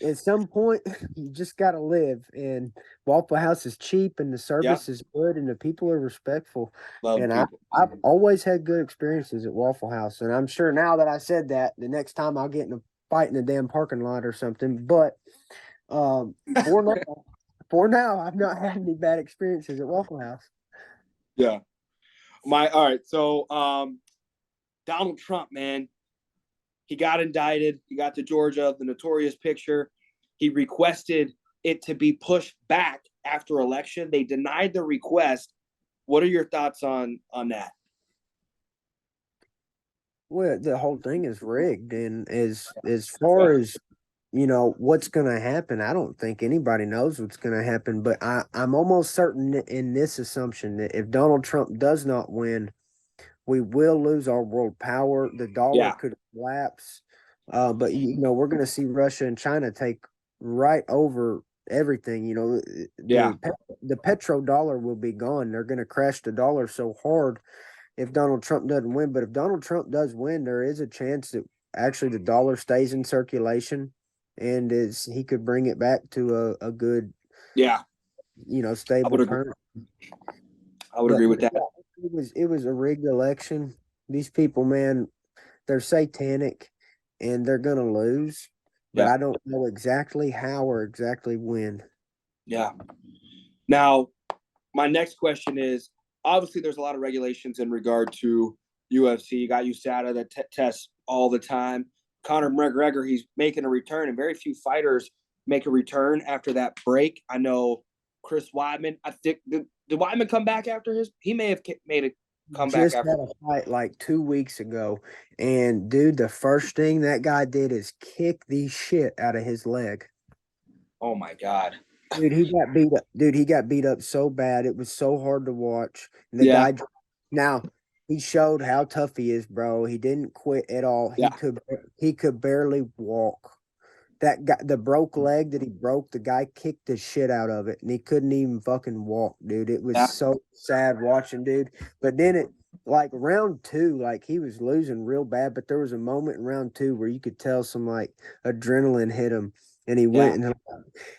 at some point you just gotta live, and Waffle House is cheap and the Yeah, service is good and the people are respectful. love the And people. I've always had good experiences at Waffle House, and I'm sure now that I said that, the next time I'll get in a fight in a damn parking lot or something. But um for now for now I've not had any bad experiences at Waffle House. Yeah. My all right. So Donald Trump, man, he got indicted. He got to Georgia, the notorious picture. He requested it to be pushed back after election. They denied the request. What are your thoughts on that? Well, the whole thing is rigged, and as far as what's going to happen, I don't think anybody knows what's going to happen. But I'm almost certain in this assumption that if Donald Trump does not win, we will lose our world power. The dollar Yeah, could collapse. But we're going to see Russia and China take right over everything. Yeah. The petrodollar will be gone. They're going to crash the dollar so hard if Donald Trump doesn't win. But if Donald Trump does win, there is a chance that actually the dollar stays in circulation, and is he could bring it back to a good, Yeah. I stable would agree. currency. I would But agree with that. it was a rigged election. These people, man, they're satanic, and they're gonna lose. But Yeah. I don't know exactly how or exactly when. Yeah. Now, my next question is obviously there's a lot of regulations in regard to UFC. You got USADA that tests all the time. Conor McGregor, he's making a return, and very few fighters make a return after that break. I know Chris Weidman. I think did Weidman come back after his? He may have made a comeback Just after. had a fight like 2 weeks ago, and dude, the first thing that guy did is kick the shit out of his leg. Oh my God. Dude, he got beat up. Dude, he got beat up so bad. It was so hard to watch. And the Yeah. guy now he showed how tough he is, bro. He didn't quit at all. He Yeah. could barely walk. That guy, the broke leg that he broke, the guy kicked the shit out of it, and he couldn't even fucking walk, dude. It was Yeah. so sad watching, dude. But then like round two, like he was losing real bad, but there was a moment in round two where you could tell some like adrenaline hit him, and he Yeah. went and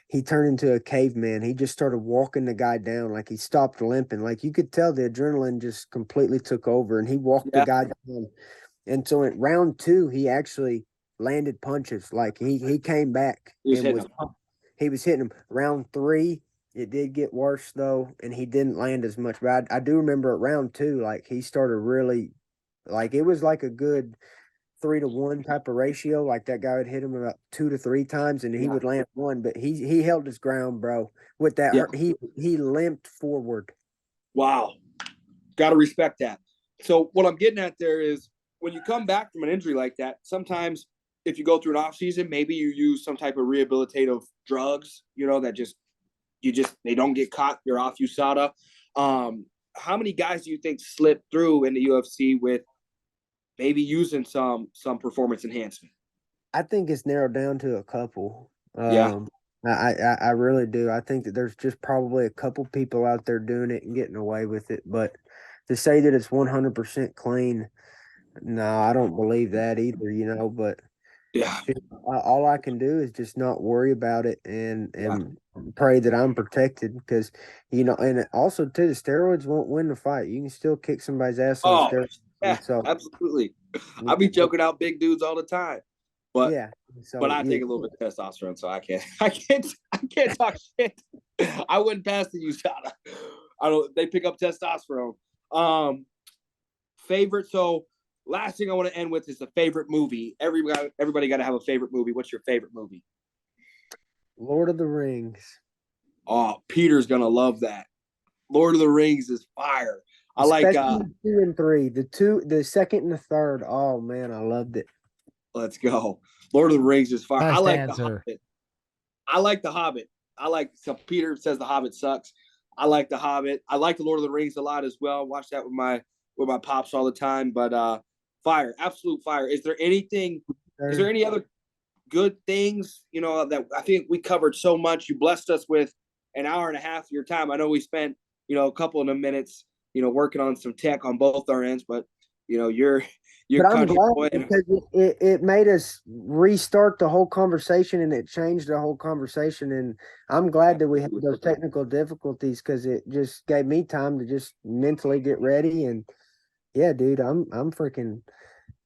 he turned into a caveman. He just started walking the guy down, like he stopped limping, like you could tell the adrenaline just completely took over, and he walked the Yeah. guy down. And so in round two, he actually landed punches. Like he came back He was and hitting was him. he was hitting him. Round three, it did get worse though, and he didn't land as much. But I do remember at round two, like he started really, like it was like a good 3-to-1 type of ratio. Like that guy would hit him about 2 to 3 times, and he Yeah. would land one. But he held his ground, bro. With that Yeah. hurt, he limped forward. Wow. Got to respect that. So what I'm getting at there is when you come back from an injury like that, sometimes if you go through an off season, maybe you use some type of rehabilitative drugs, that they don't get caught. You're off USADA. How many guys do you think slip through in the UFC with maybe using some performance enhancement? I think it's narrowed down to a couple. Yeah. I really do. I think that there's just probably a couple people out there doing it and getting away with it. But to say that it's 100% clean, no, I don't believe that either. But Yeah. shit, all I can do is just not worry about it and Yeah. pray that I'm protected because and also too, the steroids won't win the fight. You can still kick somebody's ass on Oh, steroids. yeah, So absolutely. I be joking out big dudes all the time, but yeah, but so I yeah. take a little bit of testosterone, so I can't talk shit. I wouldn't pass the USADA. I don't. They pick up testosterone. Favorite. So last thing I want to end with is the favorite movie. Everybody got to have a favorite movie. What's your favorite movie? Lord of the Rings. Oh, Peter's gonna love that. Lord of the Rings is fire. I like. Especially 2 and 3. The second and the third. Oh man, I loved it. Let's go. Lord of the Rings is fire. I Best like the answer. Hobbit. I like the Hobbit. So Peter says the Hobbit sucks. I like the Hobbit. I like the Lord of the Rings a lot as well. Watch that with my pops all the time. But fire, absolute fire. Is there any other good things, that I think we covered so much? You blessed us with an hour and a half of your time. I know we spent, a couple of the minutes, working on some tech on both our ends, but you're But I'm country glad boy. because it made us restart the whole conversation, and it changed the whole conversation. And I'm glad that we had those technical difficulties because it just gave me time to just mentally get ready. And yeah, dude, I'm freaking.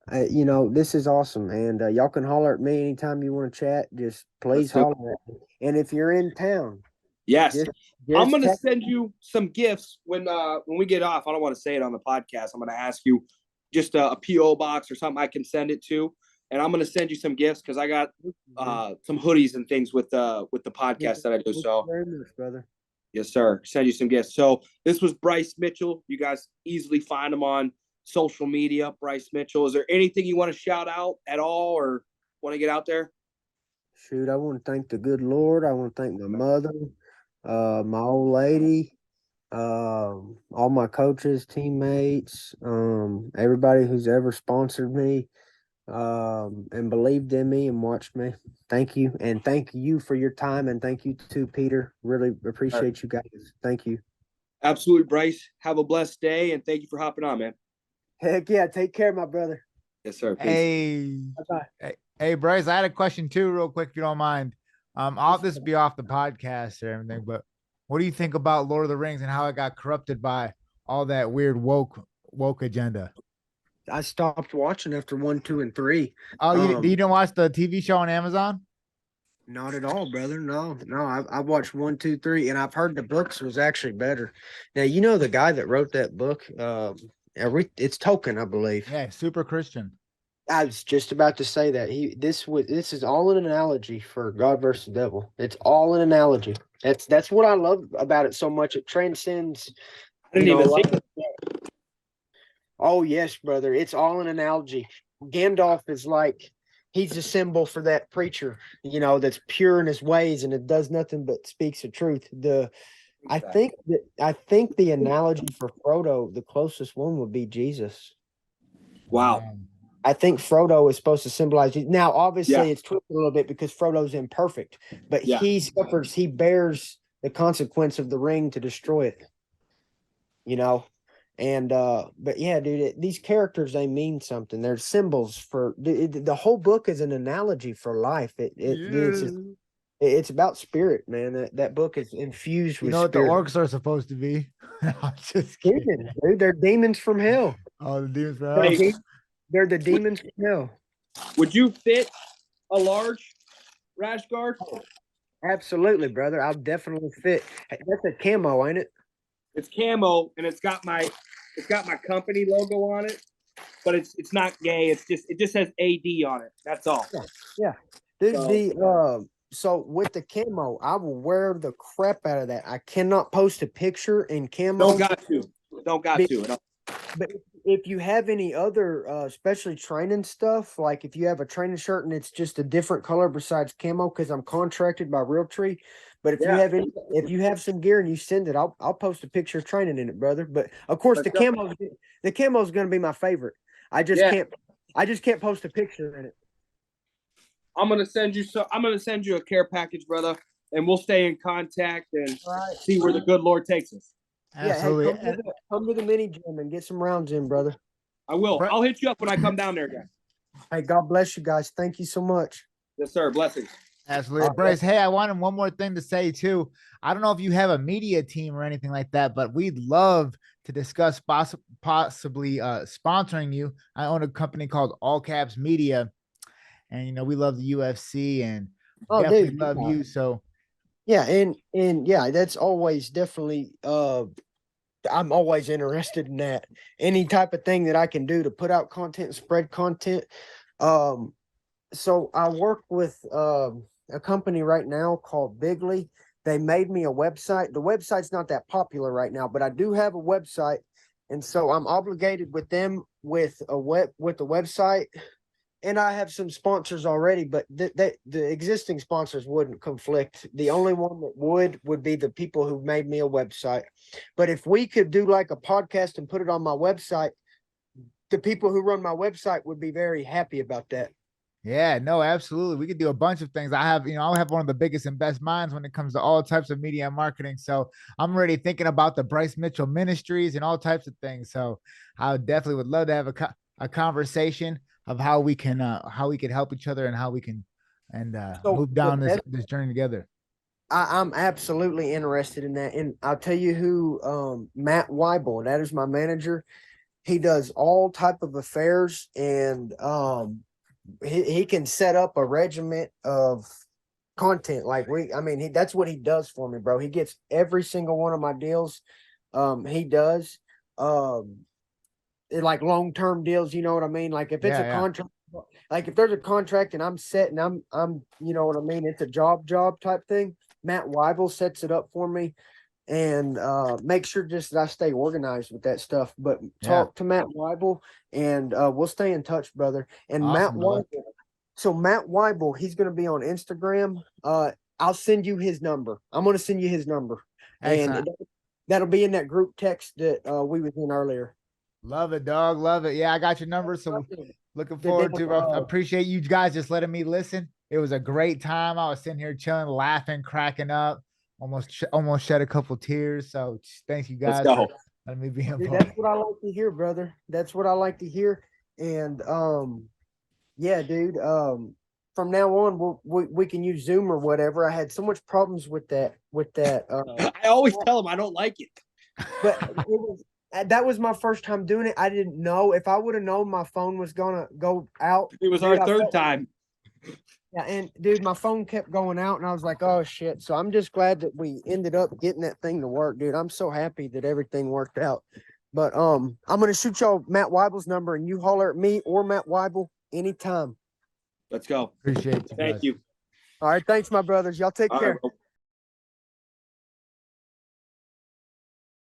This is awesome, and y'all can holler at me anytime you want to chat. Just Let's please do it. holler at me. And if you're in town, Yes. just I'm just gonna text. send you some gifts when we get off. I don't want to say it on the podcast. I'm gonna ask you just a PO box or something I can send it to, and I'm gonna send you some gifts because I got some hoodies and things with the podcast that I do. Thank you So very much, brother. yes, sir. Send you some gifts. So this was Bryce Mitchell. You guys easily find him on social media. Bryce Mitchell. Is there anything you want to shout out at all, or want to get out there? Shoot, I want to thank the good Lord. I want to thank my mother, my old lady, all my coaches, teammates, everybody who's ever sponsored me. and believed in me and watched me. Thank you. And thank you for your time. And thank you too, Peter. Really All right. appreciate you guys. Thank you. Absolutely, Bryce. Have a blessed day, and thank you for hopping on, man. Heck yeah. Take care, my brother. Yes, sir. Peace. Hey, Bye-bye. hey, Bryce, I had a question too, real quick, if you don't mind. I'll this be off the podcast or everything, but what do you think about Lord of the Rings and how it got corrupted by all that weird woke agenda? I stopped watching after 1, 2, and 3. Oh, you didn't watch the TV show on Amazon? Not at all, brother. No, no. I watched 1, 2, 3, and I've heard the books was actually better. Now you know the guy that wrote that book. It's Tolkien, I believe. Yeah, super Christian. I was just about to say that this is all an analogy for God versus the devil. It's all an analogy. That's what I love about it so much. It transcends. I didn't even like, think. oh yes, brother. It's all an analogy. Gandalf is like he's a symbol for that preacher, that's pure in his ways and it does nothing but speaks the truth. I think the analogy for Frodo, the closest one would be Jesus. Wow. I think Frodo is supposed to symbolize. Now, obviously, Yeah. it's twisted a little bit because Frodo's imperfect, but Yeah. he bears the consequence of the ring to destroy it. And but yeah, dude, these characters, they mean something. They're symbols for the whole book is an analogy for life. It's about spirit, man. That book is infused You with know what the spirit. orcs are supposed to be? I'm just kidding. Demons, dude, they're demons from hell. Oh, the demons for They're, hell. Hey, they're the demons from hell. would you fit a large rash guard? Absolutely, brother. I'll definitely fit. Hey, that's a camo, ain't it? It's camo, and it's got my company logo on it, but it's not gay. It just says AD on it. That's all. Yeah. So with the camo, I will wear the crap out of that. I cannot post a picture in camo. Don't got to. But if you have any other, especially training stuff, like if you have a training shirt and it's just a different color besides camo, because I'm contracted by Realtree. But if you have some gear and you send it, I'll post a picture of training in it, brother. But of course, the camo is going to be my favorite. I just can't post a picture in it. I'm gonna send you a care package, brother, and we'll stay in contact and see where the good Lord takes us. Absolutely. Yeah, hey, come to the mini gym and get some rounds in, brother. I will. I'll hit you up when I come down there again. Hey, God bless you guys. Thank you so much. Yes, sir. Blessings. Absolutely. Bryce, hey, I wanted one more thing to say too. I don't know if you have a media team or anything like that, but we'd love to discuss possibly sponsoring you. I own a company called All Caps Media, and we love the UFC and definitely love you. So yeah, and yeah, that's always definitely I'm always interested in that. Any type of thing that I can do to put out content, spread content. So I work with a company right now called Bigly. They made me a website. The website's not that popular right now, but I do have a website, and so I'm obligated with them with the website. And I have some sponsors already, but the existing sponsors wouldn't conflict. The only one that would be the people who made me a website. But if we could do like a podcast and put it on my website, the people who run my website would be very happy about that. Yeah, no, absolutely. We could do a bunch of things. I have one of the biggest and best minds when it comes to all types of media and marketing. So I'm already thinking about the Bryce Mitchell Ministries and all types of things. So I definitely would love to have a conversation of how we can help each other and how we can move down this journey together. I'm absolutely interested in that. And I'll tell you who, Matt Weibel, that is my manager. He does all type of affairs, and he can set up a regiment of content. That's what he does for me, bro. He gets every single one of my deals. He does. Like long-term deals, you know what I mean? Like if it's a contract, like if there's a contract and I'm set and I'm you know what I mean, it's a job type thing. Matt Weibel sets it up for me and make sure just that I stay organized with that stuff. But talk to Matt Weibel and we'll stay in touch, brother. And awesome, Matt Weibel, he's gonna be on Instagram. I'll send you his number. I'm gonna send you his number. Excellent. And that'll be in that group text that we was in earlier. Love it, dog. Love it. Yeah, I got your number. So looking forward to I appreciate you guys just letting me listen. It was a great time. I was sitting here chilling, laughing, cracking up, almost shed a couple tears. So thank you guys for letting me be involved. Dude, that's what I like to hear, brother. That's what I like to hear. And yeah, dude. From now on, we can use Zoom or whatever. I had so much problems with that. I always tell them I don't like it. But that was my first time doing it. I didn't know. If I would have known my phone was gonna go out. It was our third time. Yeah, and dude, my phone kept going out, and I was like, "Oh shit!" So I'm just glad that we ended up getting that thing to work, dude. I'm so happy that everything worked out. But I'm gonna shoot y'all Matt Weibel's number, and you holler at me or Matt Weibel anytime. Let's go. Appreciate you. Thank you. All right, thanks, my brothers. Y'all take care. Right,